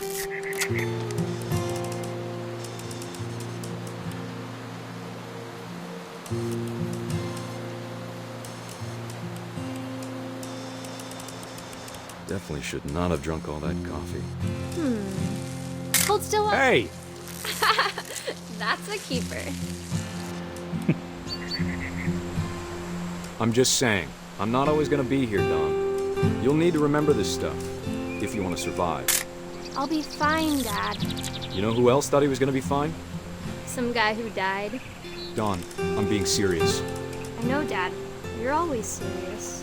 Definitely should not have drunk all that coffee. Hold still. Hey! That's a keeper. I'm just saying, I'm not always gonna be here, Don. You'll need to remember this stuff, if you want to survive. I'll be fine, Dad. You know who else thought he was gonna be fine? Some guy who died. Don, I'm being serious. I know, Dad. You're always serious.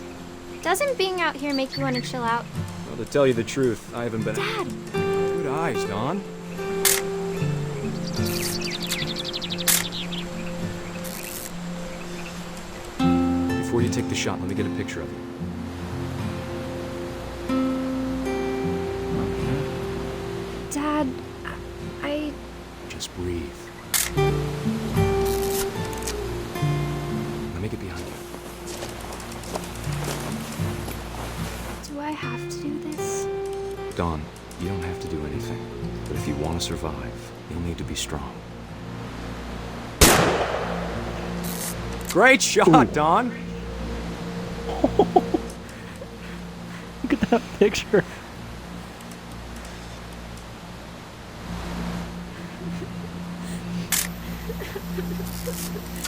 Doesn't being out here make you want to chill out? Well, to tell you the truth, I haven't been... Dad! Good eyes, Don. Before you take the shot, let me get a picture of you. Dad, I... Just breathe. Let me get behind you. Do I have to do this? Don, you don't have to do anything. But if you want to survive, you'll need to be strong. Great shot, Don! Look at that picture.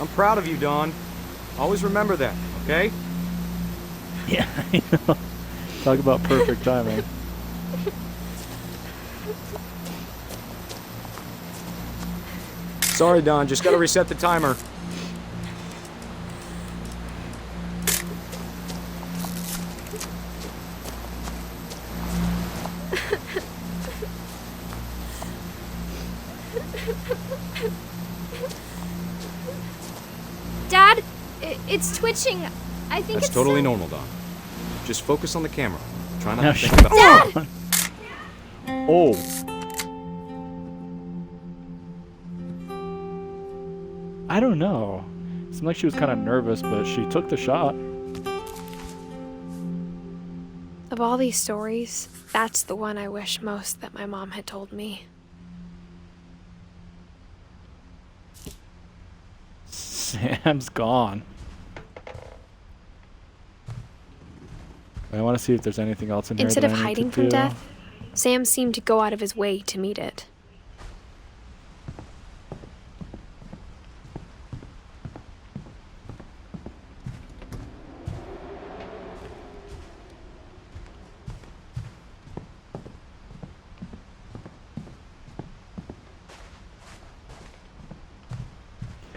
I'm proud of you, Don. Always remember that, okay? Yeah, I know. Talk about perfect timing. Sorry, Don. Just gotta reset the timer. Dad, it's twitching. I think That's it's totally so- normal, Don. Just focus on the camera. Try not Now to think shut about... Dad! Oh. I don't know. Seemed like she was kind of nervous, but she took the shot. Of all these stories, that's the one I wish most that my mom had told me. Sam's gone. I want to see if there's anything else in here Instead that of I need hiding to from do. death, Sam seemed to go out of his way to meet it.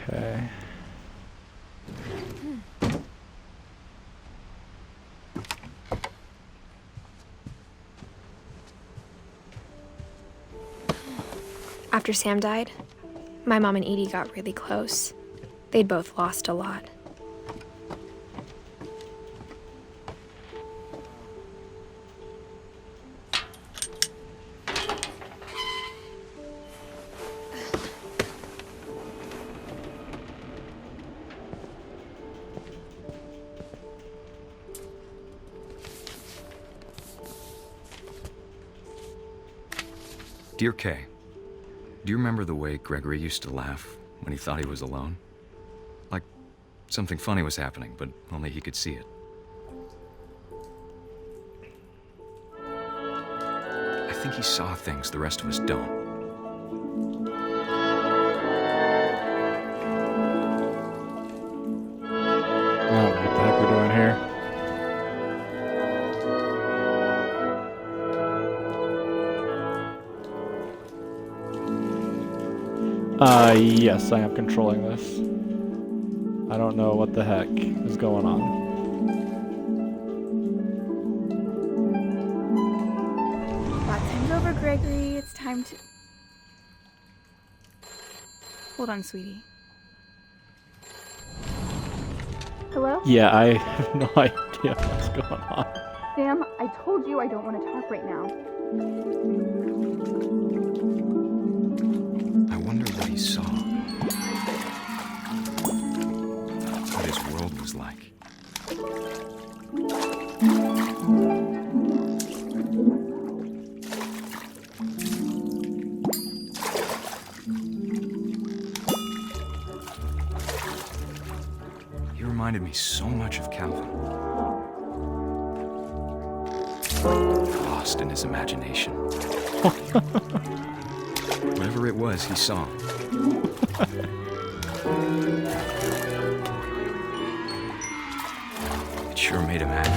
Okay. After Sam died, my mom and Edie got really close. They'd both lost a lot. Dear Kay, do you remember the way Gregory used to laugh when he thought he was alone? Like something funny was happening, but only he could see it. I think he saw things the rest of us don't. Oh, what the heck we're doing here? Yes, I am controlling this. I I don't know what the heck is going on. Bath time's over, Gregory. It's time to... Hold on, sweetie. Hello? Yeah, I have no idea what's going on. Sam, I told you I don't want to talk right now. I wonder what he saw. What his world was like. He reminded me so much of Calvin. Lost in his imagination. Whatever it was he saw. It sure made him happy.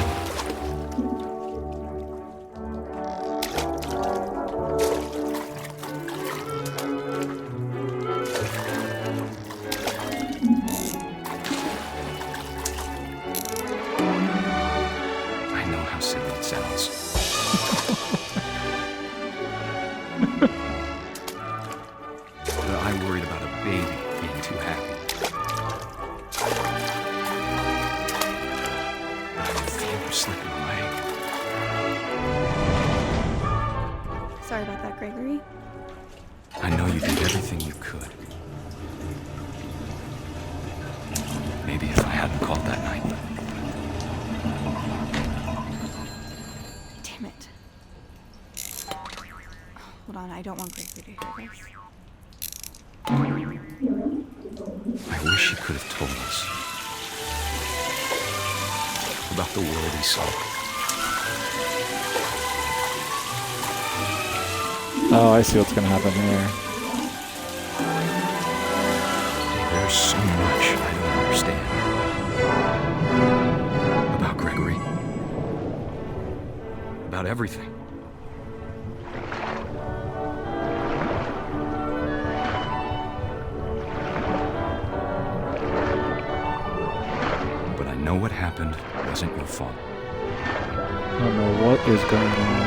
I know how silly it sounds. But I worried about a baby being too happy. But I could feel him slipping away. Sorry about that, Gregory. I know you did everything you could. Maybe if I hadn't called that night. Damn it. Hold on, I don't want Gregory to hear this. I wish he could have told us about the world he saw. Oh, I see what's gonna happen here. There's so much I don't understand about Gregory. About everything. But I know what happened wasn't your fault. I don't know what is going on.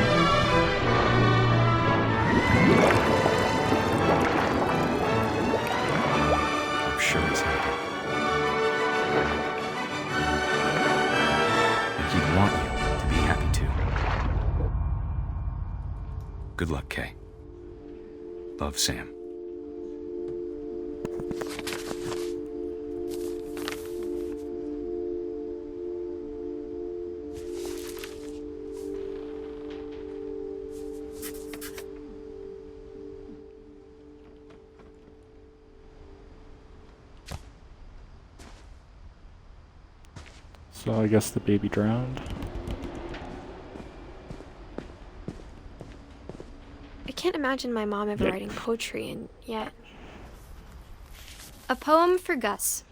I'm sure he's happy. And he'd want you to be happy too. Good luck, Kay. Love, Sam. So I guess the baby drowned. I can't imagine my mom ever writing poetry, and yet... A poem for Gus,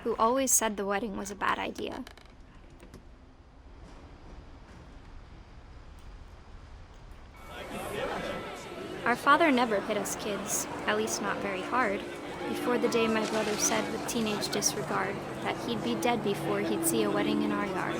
who always said the wedding was a bad idea. Our father never hit us kids, at least not very hard, before the day my brother said with teenage disregard that he'd be dead before he'd see a wedding in our yard.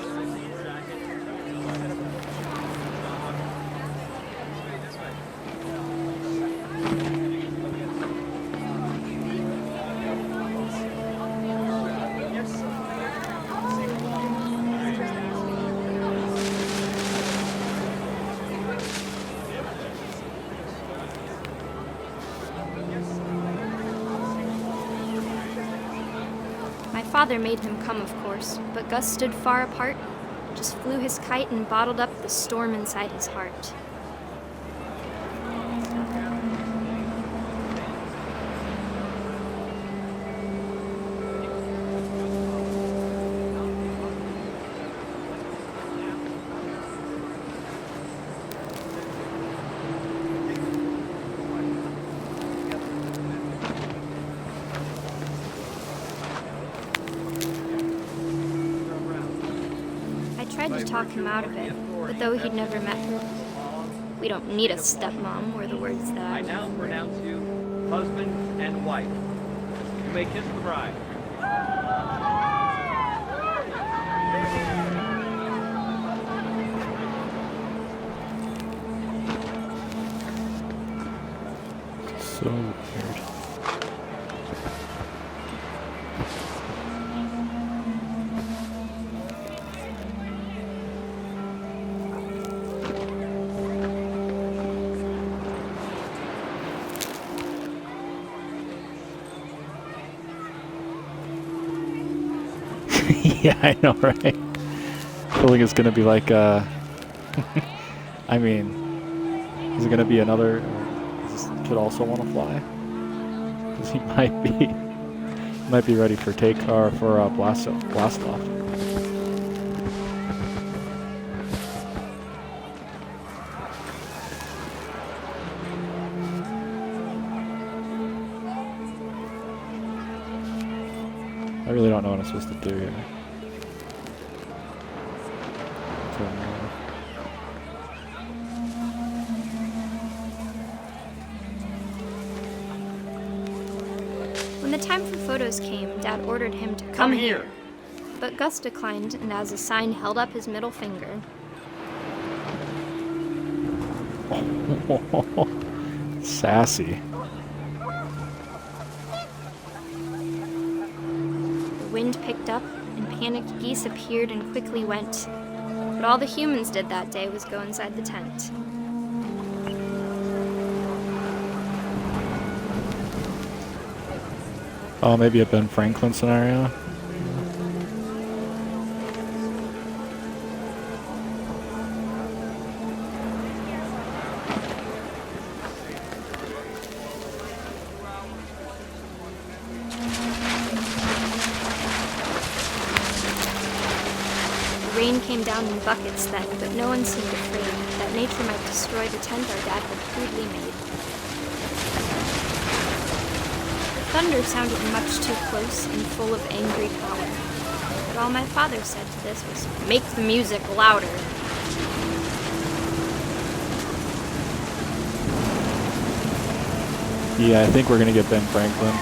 My father made him come, of course, but Gus stood far apart, just flew his kite and bottled up the storm inside his heart. I tried to talk him out of it, but though he'd never met her, "We don't need a stepmom," were the words that I now pronounce you husband and wife. You may kiss the bride. So weird. Yeah, I know, right? Feeling it's gonna be like, I mean, is it gonna be another? Does this kid also want to fly? Because he might be ready for blast off. I really don't know what I'm supposed to do here. When the time for photos came, Dad ordered him to come here. But Gus declined, and as a sign held up his middle finger. Sassy. The wind picked up, and panicked geese appeared and quickly went. But all the humans did that day was go inside the tent. Oh, maybe a Ben Franklin scenario? The rain came down in buckets then, but no one seemed afraid that nature might destroy the tent our dad had crudely made. Thunder sounded much too close and full of angry power. But all my father said to this was, "Make the music louder." Yeah, I think we're gonna get Ben Franklin.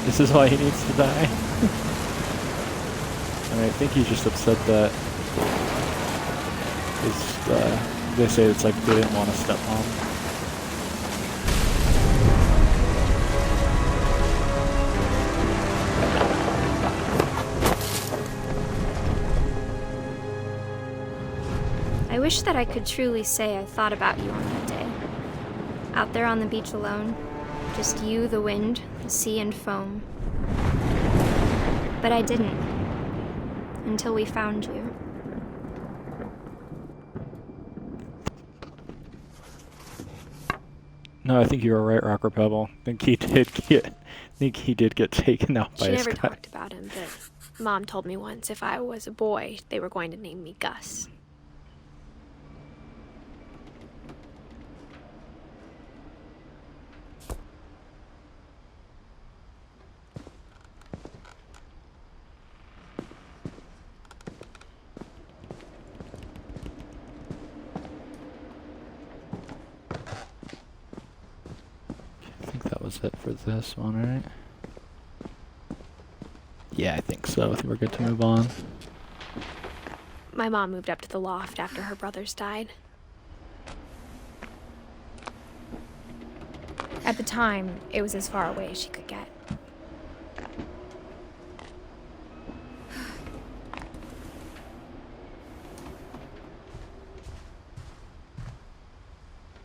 This is why he needs to die. I mean, I think he's just upset that they say it's like they didn't want a stepmom. I wish that I could truly say I thought about you on that day. Out there on the beach alone, just you, the wind, the sea and foam. But I didn't, until we found you. No, I think you were right, Rocker Pebble. I think he did get taken out by She his never guy. talked about him, but Mom told me once if I was a boy, they were going to name me Gus. I think that was it for this one, right? Yeah, I think so. I think we're good to move on. My mom moved up to the loft after her brothers died. At the time, it was as far away as she could get.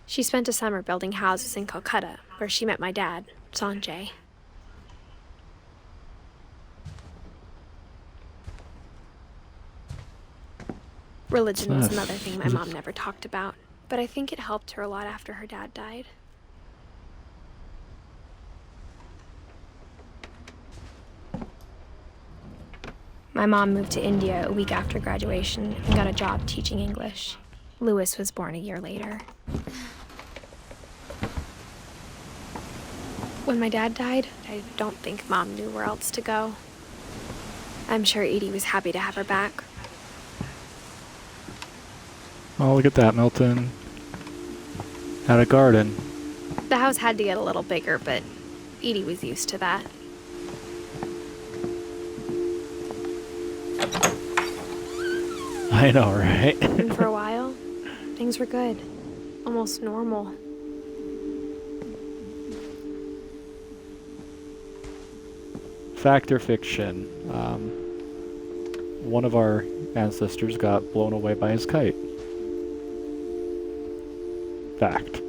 She spent a summer building houses in Calcutta, where she met my dad, Sanjay. Religion was another thing my mom never talked about, but I think it helped her a lot after her dad died. My mom moved to India a week after graduation and got a job teaching English. Louis was born a year later. When my dad died, I don't think Mom knew where else to go. I'm sure Edie was happy to have her back. Oh, look at that, Milton. Had a garden. The house had to get a little bigger, but Edie was used to that. I know, right? And for a while, things were good. Almost normal. Fact or fiction? One of our ancestors got blown away by his kite. Fact.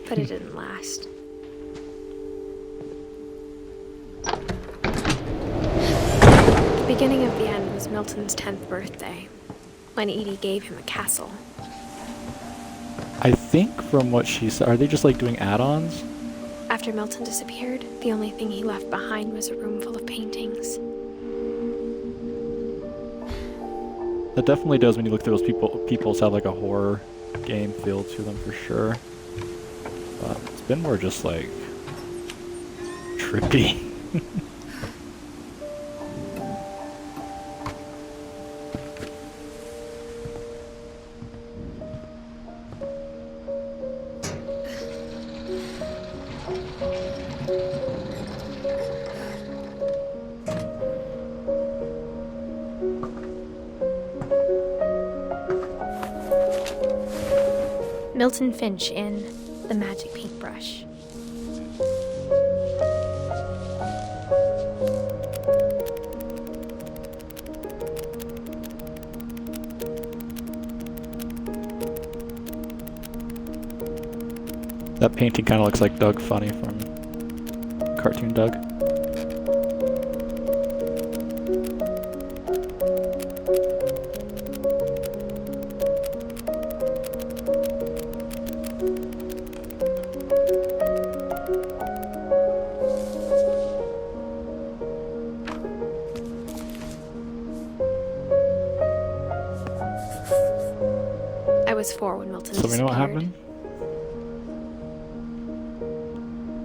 But it didn't last. The beginning of the end was Milton's 10th birthday, when Edie gave him a castle. I think from what she said, are they just like doing add-ons? After Milton disappeared, the only thing he left behind was a room full of paintings. That definitely does, when you look through those peoples have like a horror game feel to them for sure. But it's been more just like trippy. Milton Finch in The Magic Paintbrush. That painting kind of looks like Doug Funny from Cartoon Doug. I was 4 when Milton So we know what disappeared. happened?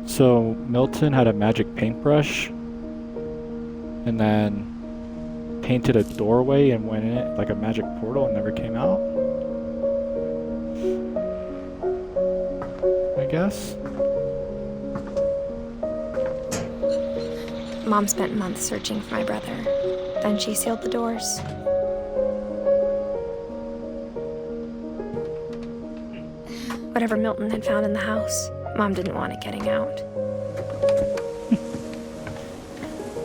So Milton had a magic paintbrush and then painted a doorway and went in it like a magic portal and never came out, I guess. Mom spent months searching for my brother. Then she sealed the doors. Whatever Milton had found in the house, Mom didn't want it getting out.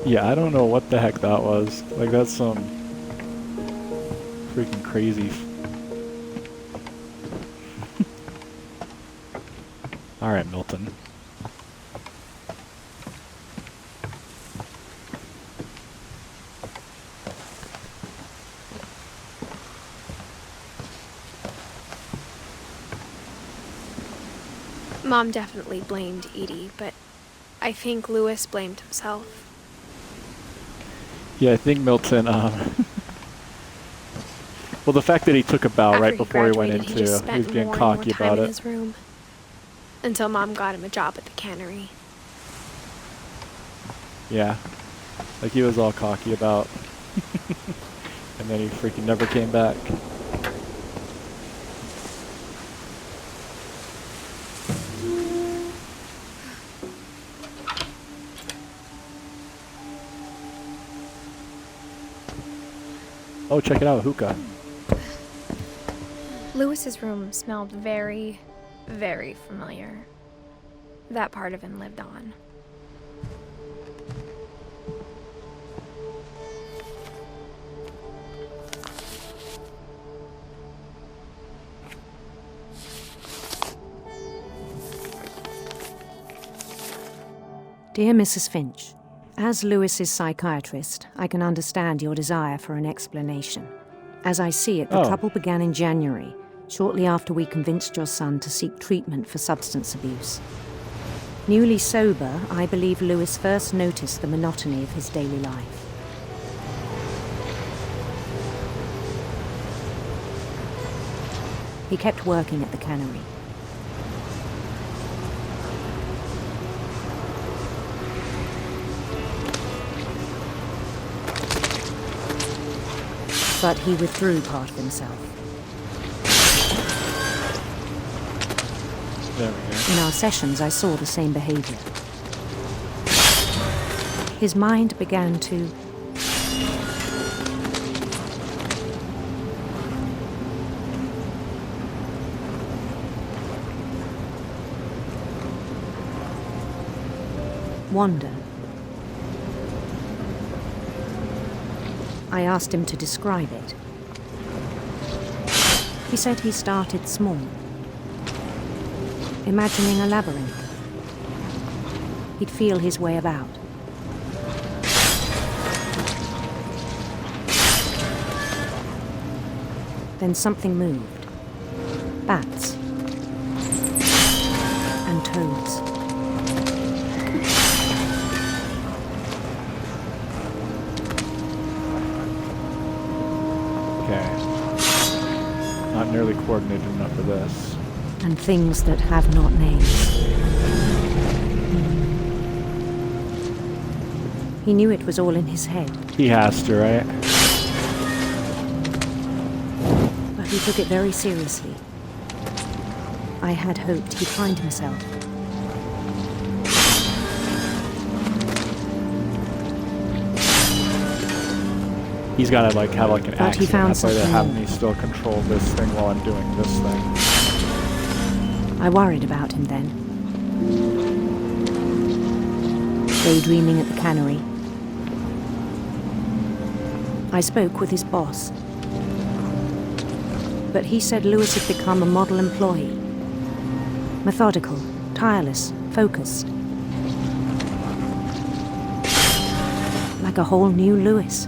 Yeah, I don't know what the heck that was. Like, that's some freaking crazy. Alright, Milton. Mom definitely blamed Edie, but I think Lewis blamed himself. Yeah, I think Milton, well, the fact that he took a bow After right before he went graduated, into, he just he spent was being more and cocky more time about in it. his room. Until Mom got him a job at the cannery. Yeah, like he was all cocky about, and then he freaking never came back. Oh, check it out, hookah. Lewis's room smelled very, very familiar. That part of him lived on. Dear Mrs. Finch, as Lewis's psychiatrist, I can understand your desire for an explanation. As I see it, the trouble began in January, shortly after we convinced your son to seek treatment for substance abuse. Newly sober, I believe Lewis first noticed the monotony of his daily life. He kept working at the cannery. But he withdrew part of himself. There we go. In our sessions, I saw the same behavior. His mind began to wander. I asked him to describe it. He said he started small, imagining a labyrinth. He'd feel his way about. Then something moved. Bats and toads. Okay. Not nearly coordinated enough for this. And things that have not names. He knew it was all in his head. He has to, right? But he took it very seriously. I had hoped he'd find himself. He's got to have an But accident. he found That's why they're something having me still control this thing while I'm doing this thing. I worried about him then. Daydreaming at the cannery. I spoke with his boss. But he said Lewis had become a model employee. Methodical, tireless, focused. Like a whole new Lewis.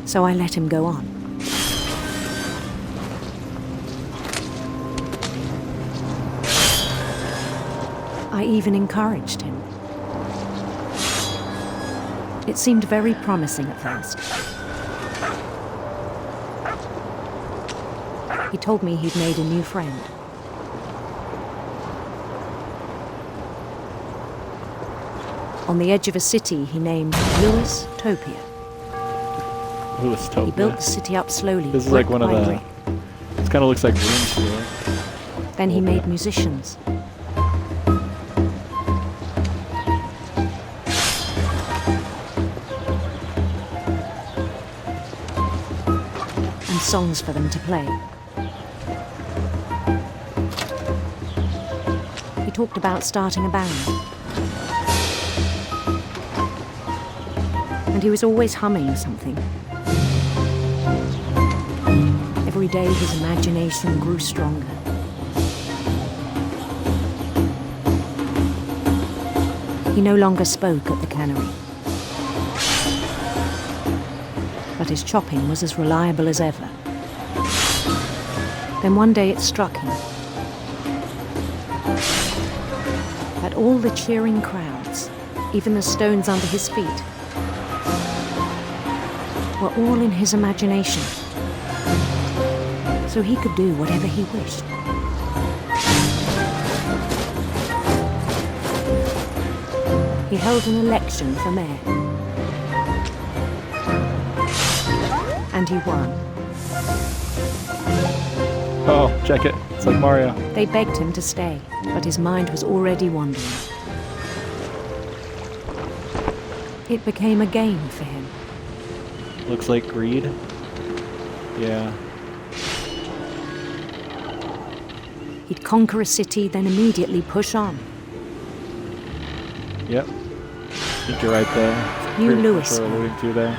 So I let him go on. I even encouraged him. It seemed very promising at first. He told me he'd made a new friend. On the edge of a city he named Lewis Topia. Lewis-topia. He built the city up slowly. This is like one of brick by the... brick. This kind of looks like rooms here. Then he made musicians. And songs for them to play. He talked about starting a band. And he was always humming something. Every day his imagination grew stronger. He no longer spoke at the cannery. But his chopping was as reliable as ever. Then one day it struck him that all the cheering crowds, even the stones under his feet, were all in his imagination. So he could do whatever he wished. He held an election for mayor. And he won. Oh, check it. It's like Mario. They begged him to stay, but his mind was already wandering. It became a game for him. Looks like greed. Yeah. He'd conquer a city, then immediately push on. Yep. I think you're right there. New Pretty Lewis. sure alluding to there.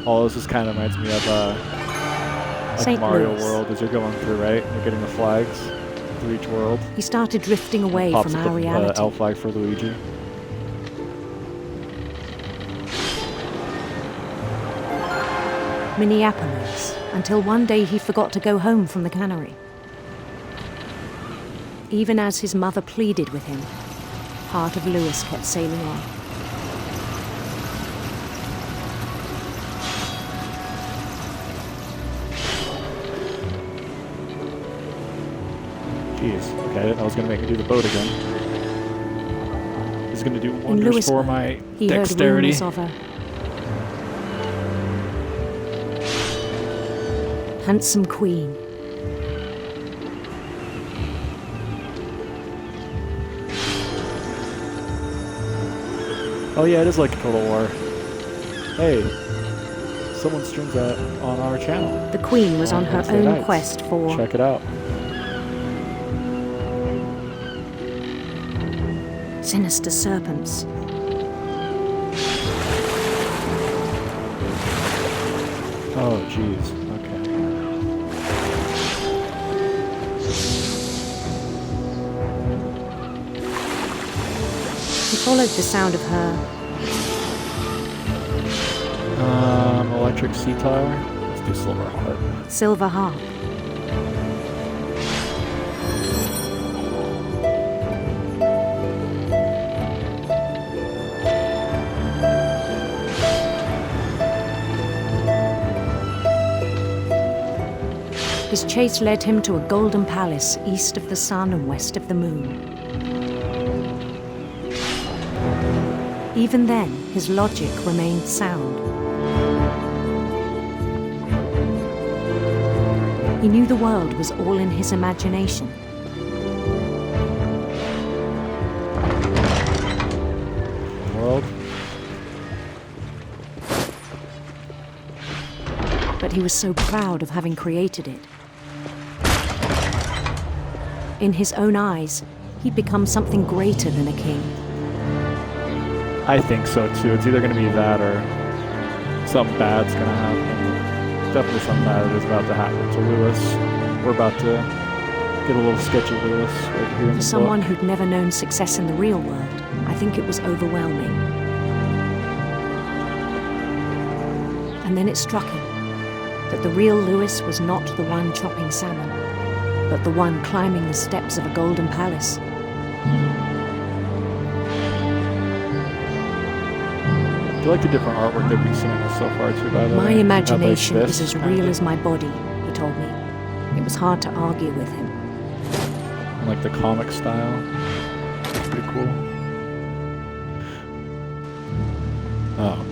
All this just kind of reminds me of like St. Mario Louis. World as you're going through, right? You're getting the flags through each world. He started drifting away Pops from up our the reality. L flag for Luigi. Minneapolis, until one day he forgot to go home from the cannery. Even as his mother pleaded with him, heart of Lewis kept sailing on. Jeez. Okay, I didn't know it was going to make me do the boat again. It's going to do In wonders Lewis, for my he heard dexterity. rumors of a Handsome queen. Oh yeah, it is like a Total War. Hey, someone streams that on our channel. The queen was on her Wednesday own nights. quest for... Check it out. sinister serpents. Oh, jeez. Okay. He followed the sound of her Electric sea tower. Let's do silver harp. silver harp. His chase led him to a golden palace east of the sun and west of the moon. Even then, his logic remained sound. He knew the world was all in his imagination. World. But he was so proud of having created it. In his own eyes, he'd become something greater than a king. I think so too. It's either going to be that or something bad's going to happen. Definitely something bad is about to happen to Lewis. We're about to get a little sketch of Lewis right here in For the someone book. who'd never known success in the real world, I think it was overwhelming. And then it struck him that the real Lewis was not the one chopping salmon, but the one climbing the steps of a golden palace. I like the different artwork that we've seen in this so far too, by the way. My imagination Like is this, as kind real of. as my body, he told me. It was hard to argue with him. Like the comic style. It's pretty cool. Oh.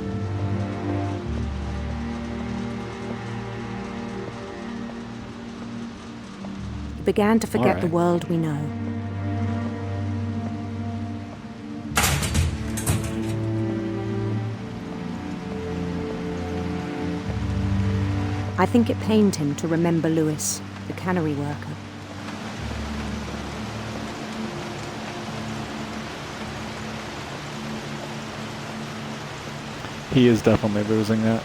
He began to forget the Alright. world we know. I think it pained him to remember Lewis, the cannery worker. He is definitely losing that.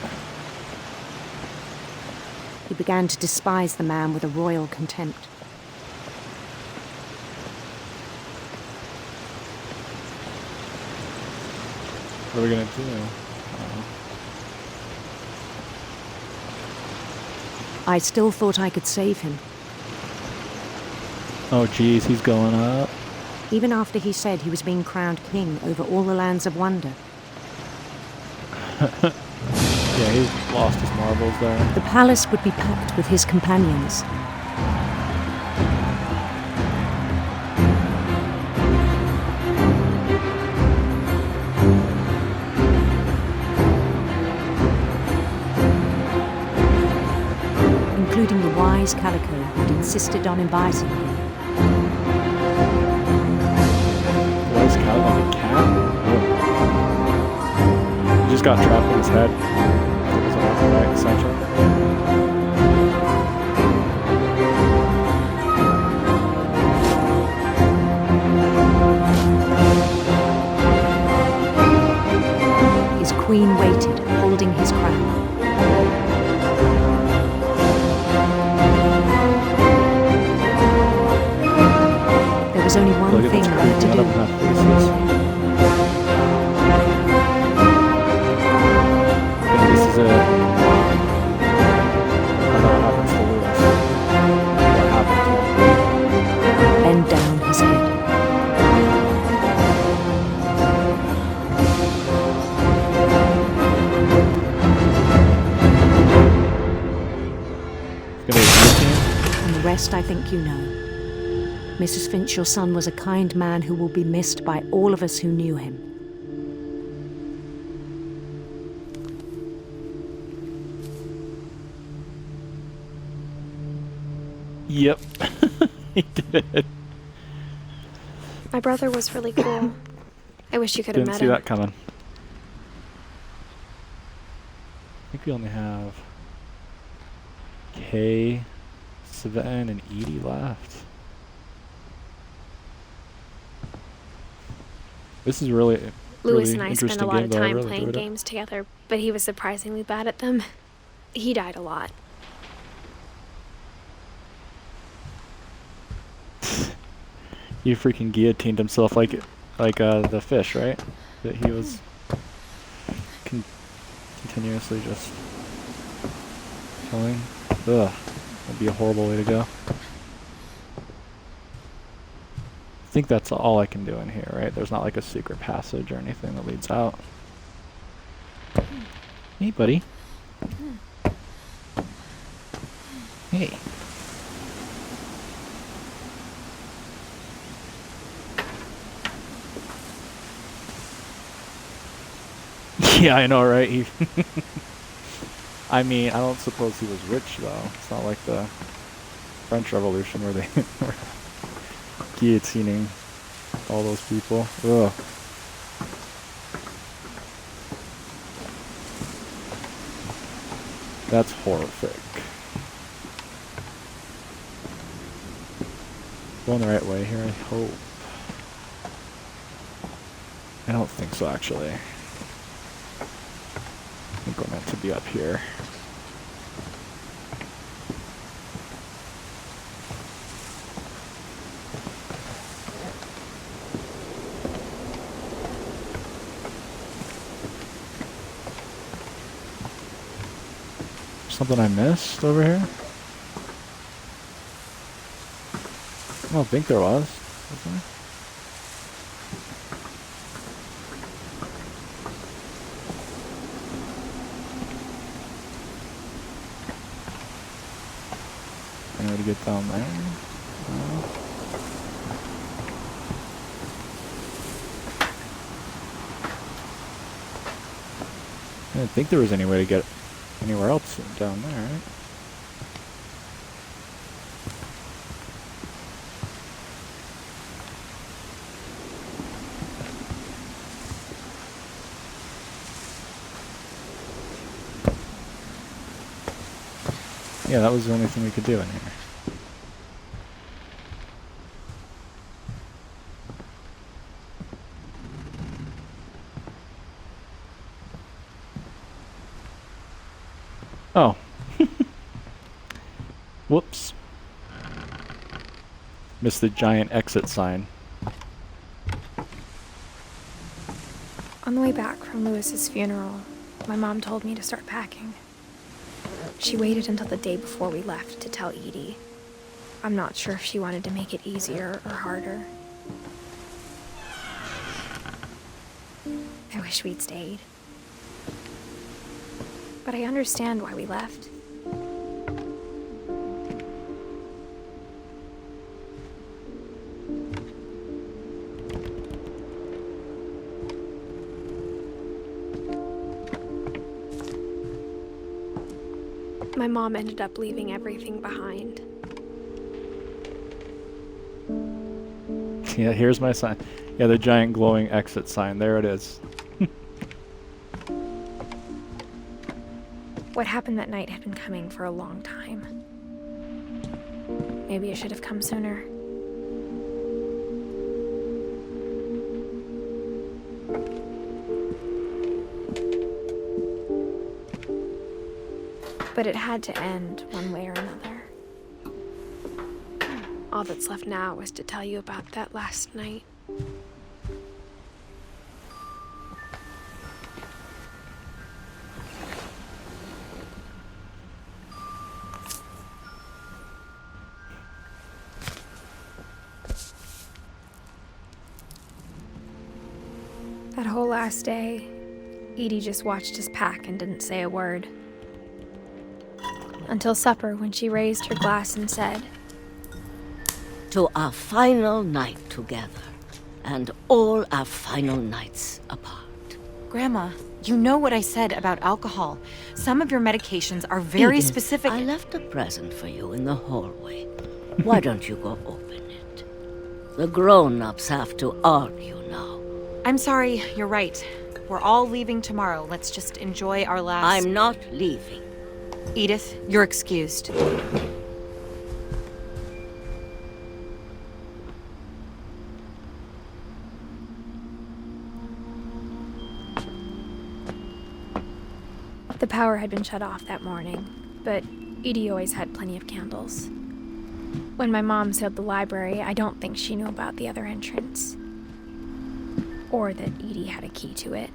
He began to despise the man with a royal contempt. What are we gonna do? I still thought I could save him. Oh geez, he's going up. Even after he said he was being crowned king over all the lands of wonder. Yeah, he's lost his marbles there. The palace would be packed with his companions. Including the wise Calico who'd insisted on inviting him. Why is Cal like a cat? He just got trapped in his head. That was what happened, right? Essentially. His queen waited, holding his crown. There was only one Look at thing this left to creepy. None of them do. have faces. I think this is it. What happens to Lewis? What happened to him? Bend down his head. It's gonna be a guillotine? And the rest I think you know. Mrs. Finch, your son was a kind man who will be missed by all of us who knew him. Yep. He did. My brother was really cool. I wish you could have Didn't met see him. that coming. I think we only have Kay, Sven, and Edie left. This is really Lewis really and I spent interesting a lot game, of though. I time really playing enjoyed it. games together, but he was surprisingly bad at them. He died a lot. He freaking guillotined himself like the fish, right? That he was continuously just killing. Ugh, that'd be a horrible way to go. I think that's all I can do in here, right? There's not like a secret passage or anything that leads out. Hey, buddy. Hey. Yeah, I know, right? He I mean, I don't suppose he was rich, though. It's not like the French Revolution where they were guillotining all those people. Ugh. That's horrific. Going the right way here, I hope. I don't think so, actually. I think we're meant to be up here. Something I missed over here? I don't think there was. Was there? Any way to get down there? No. I didn't think there was any way to get anywhere else down there, right? Yeah, that was the only thing we could do in here. Oh. Whoops. Missed the giant exit sign. On the way back from Lewis's funeral, my mom told me to start packing. She waited until the day before we left to tell Edie. I'm not sure if she wanted to make it easier or harder. I wish we'd stayed. But I understand why we left. My mom ended up leaving everything behind. Yeah, here's my sign. Yeah, the giant glowing exit sign. There it is. What happened that night had been coming for a long time. Maybe it should have come sooner. But it had to end one way or another. All that's left now is to tell you about that last night. That whole last day, Edie just watched us pack and didn't say a word. Until supper, when she raised her glass and said, "To our final night together, and all our final nights apart." Grandma, you know what I said about alcohol. Some of your medications are very Edith, specific. I left a present for you in the hallway. Why don't you go open it? The grown-ups have to argue now. I'm sorry, you're right. We're all leaving tomorrow. Let's just enjoy our last... I'm not leaving. Edith, you're excused. The power had been shut off that morning, but Edie always had plenty of candles. When my mom sealed the library, I don't think she knew about the other entrance. Or that Edie had a key to it.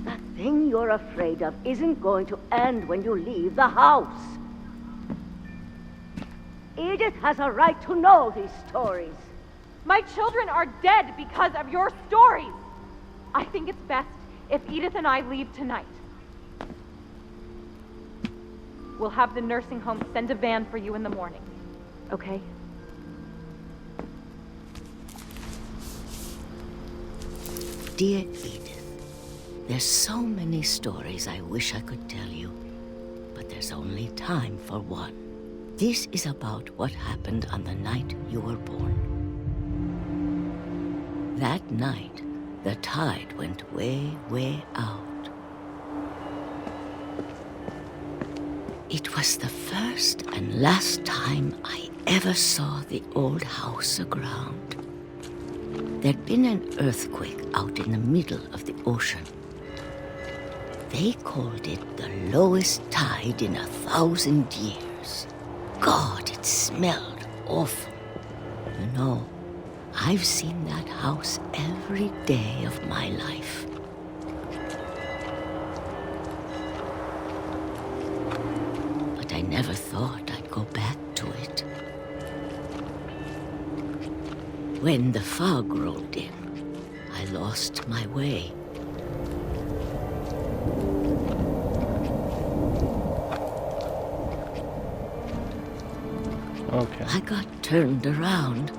The thing you're afraid of isn't going to end when you leave the house. Edith has a right to know these stories. My children are dead because of your stories. I think it's best if Edith and I leave tonight. We'll have the nursing home send a van for you in the morning, okay? Dear Edith, there's so many stories I wish I could tell you, but there's only time for one. This is about what happened on the night you were born. That night, the tide went way, way out. It was the first and last time I ever saw the old house aground. There'd been an earthquake out in the middle of the ocean. They called it the lowest tide in 1,000 years. God, it smelled awful. You know, I've seen that house every day of my life. But I never thought I'd go back to it. When the fog rolled in, I lost my way. Okay. I got turned around.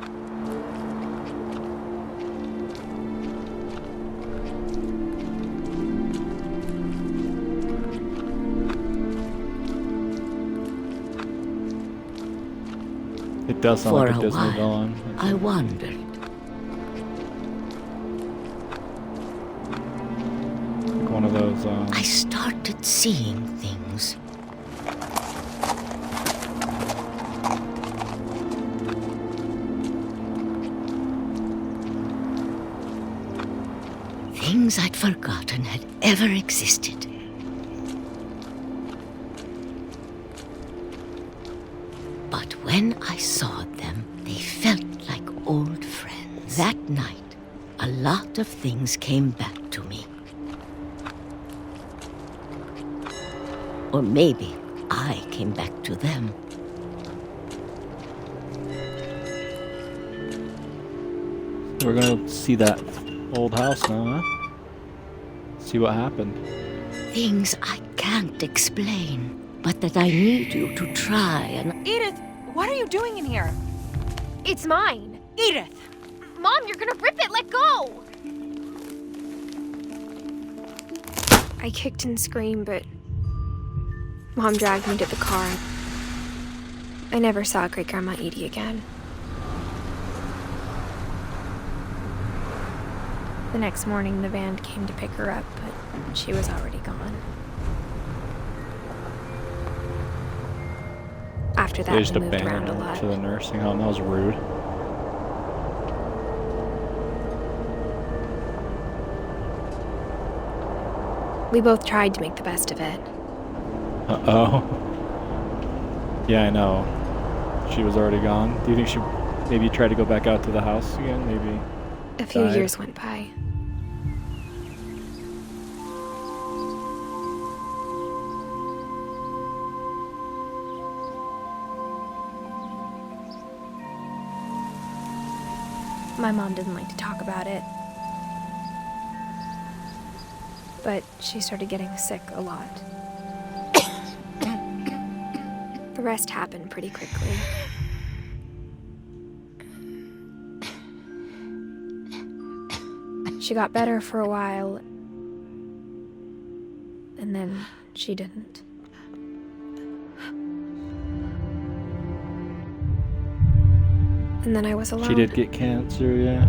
It does sound like a Disney villain. I wondered. Like one of those. I started seeing things. Things I'd forgotten had ever existed. But when I saw them, they felt like old friends. That night, a lot of things came back to me. Or maybe I came back to them. We're gonna see that old house now, huh? See what happened. Things I can't explain, but that I need you to try and... Edith, what are you doing in here? It's mine. Edith! Mom, you're gonna rip it! Let go! I kicked and screamed, but Mom dragged me to the car. I never saw Great-Grandma Edie again. The next morning, the van came to pick her up, but she was already gone. After that, They just we moved abandoned around a her lot. to the nursing home. That was rude. We both tried to make the best of it. Uh-oh. Yeah, I know. She was already gone. Do you think she maybe tried to go back out to the house again? Maybe A few died? years went by. My mom didn't like to talk about it. But she started getting sick a lot. The rest happened pretty quickly. She got better for a while, and then she didn't. And then I was alone. She did get cancer, yeah.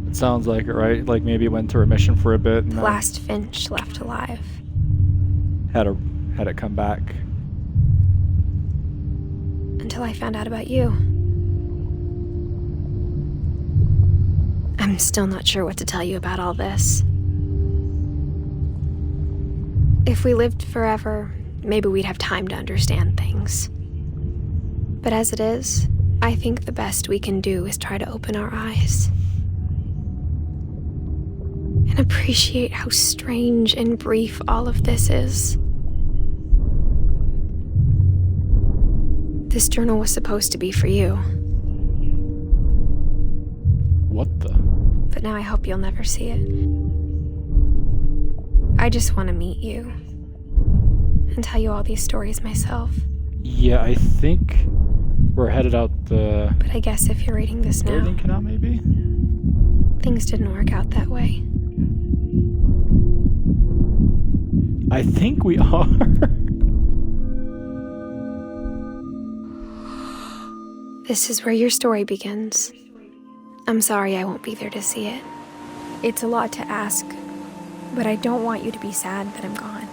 It sounds like it, right? Like maybe it went to remission for a bit. And the last Finch left alive. Had it come back. Until I found out about you. I'm still not sure what to tell you about all this. If we lived forever, maybe we'd have time to understand things. But as it is, I think the best we can do is try to open our eyes. And appreciate how strange and brief all of this is. This journal was supposed to be for you. What the? But now I hope you'll never see it. I just want to meet you. And tell you all these stories myself. Yeah, I think we're headed out the... But I guess if you're reading this now... Northern Canal, maybe? Things didn't work out that way. I think we are. This is where your story begins. I'm sorry I won't be there to see it. It's a lot to ask, but I don't want you to be sad that I'm gone.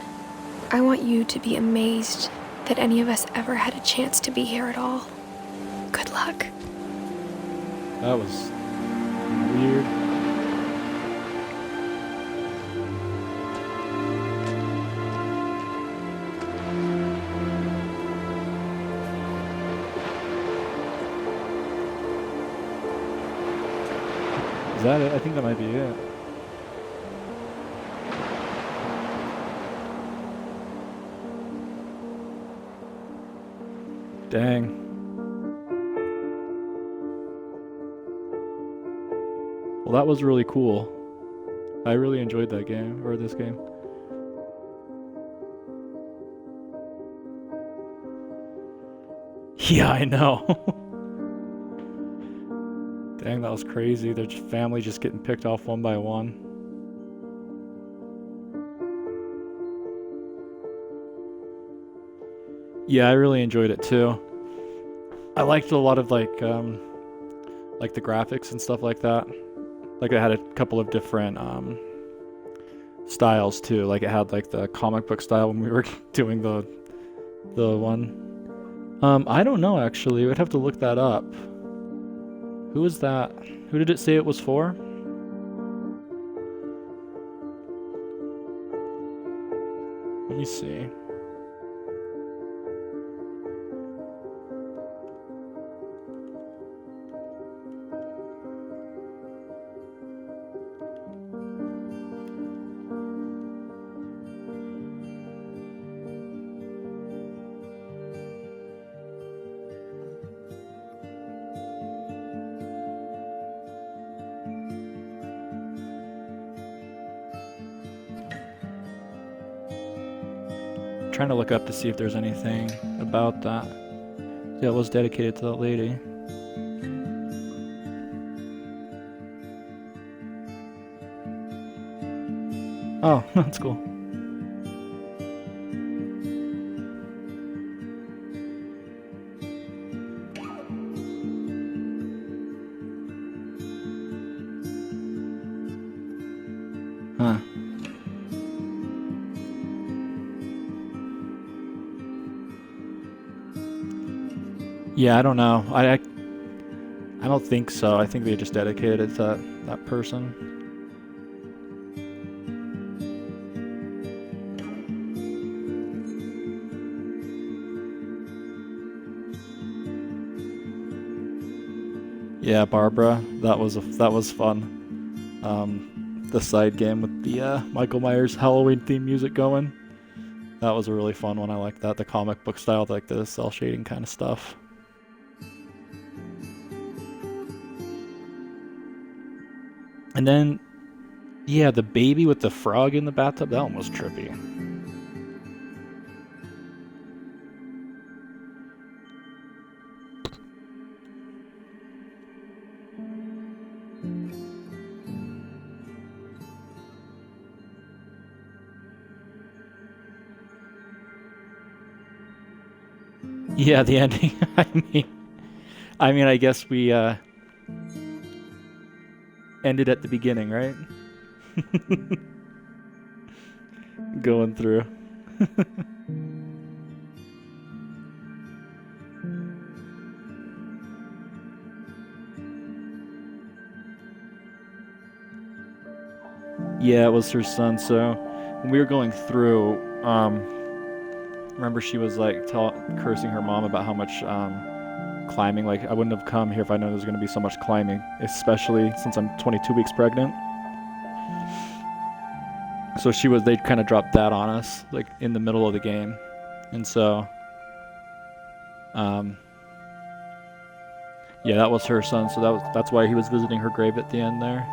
I want you to be amazed that any of us ever had a chance to be here at all. Good luck. That was weird. Is that it? I think that might be it. Dang. Well, that was really cool. I really enjoyed that game, or this game. Yeah, I know. Dang, that was crazy. Their family just getting picked off one by one. Yeah, I really enjoyed it too. I liked a lot of like the graphics and stuff like that. Like it had a couple of different styles too. Like it had like the comic book style when we were doing the one. I don't know actually. We'd have to look that up. Who was that? Who did it say it was for? Let me see. Trying to look up to see if there's anything about that. Yeah, it was dedicated to that lady. Oh, that's cool. Huh. Yeah, I don't know. I don't think so. I think they just dedicated it to that person. Yeah, Barbara, that was fun. The side game with the Michael Myers Halloween theme music going. That was a really fun one. I like that. The comic book style, like the cel shading kind of stuff. And then, yeah, the baby with the frog in the bathtub, that one was trippy. Yeah, the ending. I guess we ended at the beginning, right? Going through. Yeah, it was her son. So when we were going through, remember she was like cursing her mom about how much climbing. Like, I wouldn't have come here if I known there was going to be so much climbing, especially since I'm 22 weeks pregnant. So they kind of dropped that on us, like in the middle of the game, and so, yeah, that was her son. So that's why he was visiting her grave at the end there.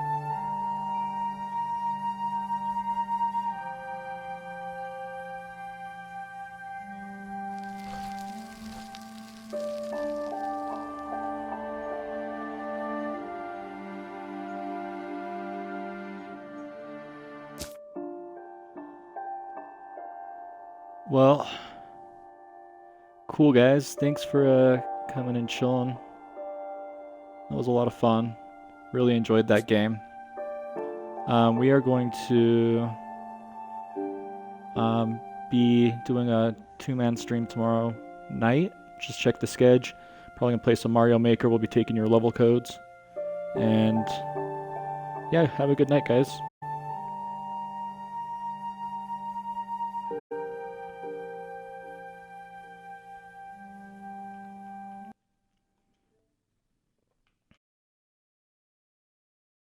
Well, cool guys. Thanks for coming and chilling. That was a lot of fun. Really enjoyed that game. We are going to be doing a 2-man stream tomorrow night. Just check the schedule. Probably gonna play some Mario Maker. We'll be taking your level codes. And yeah, have a good night, guys.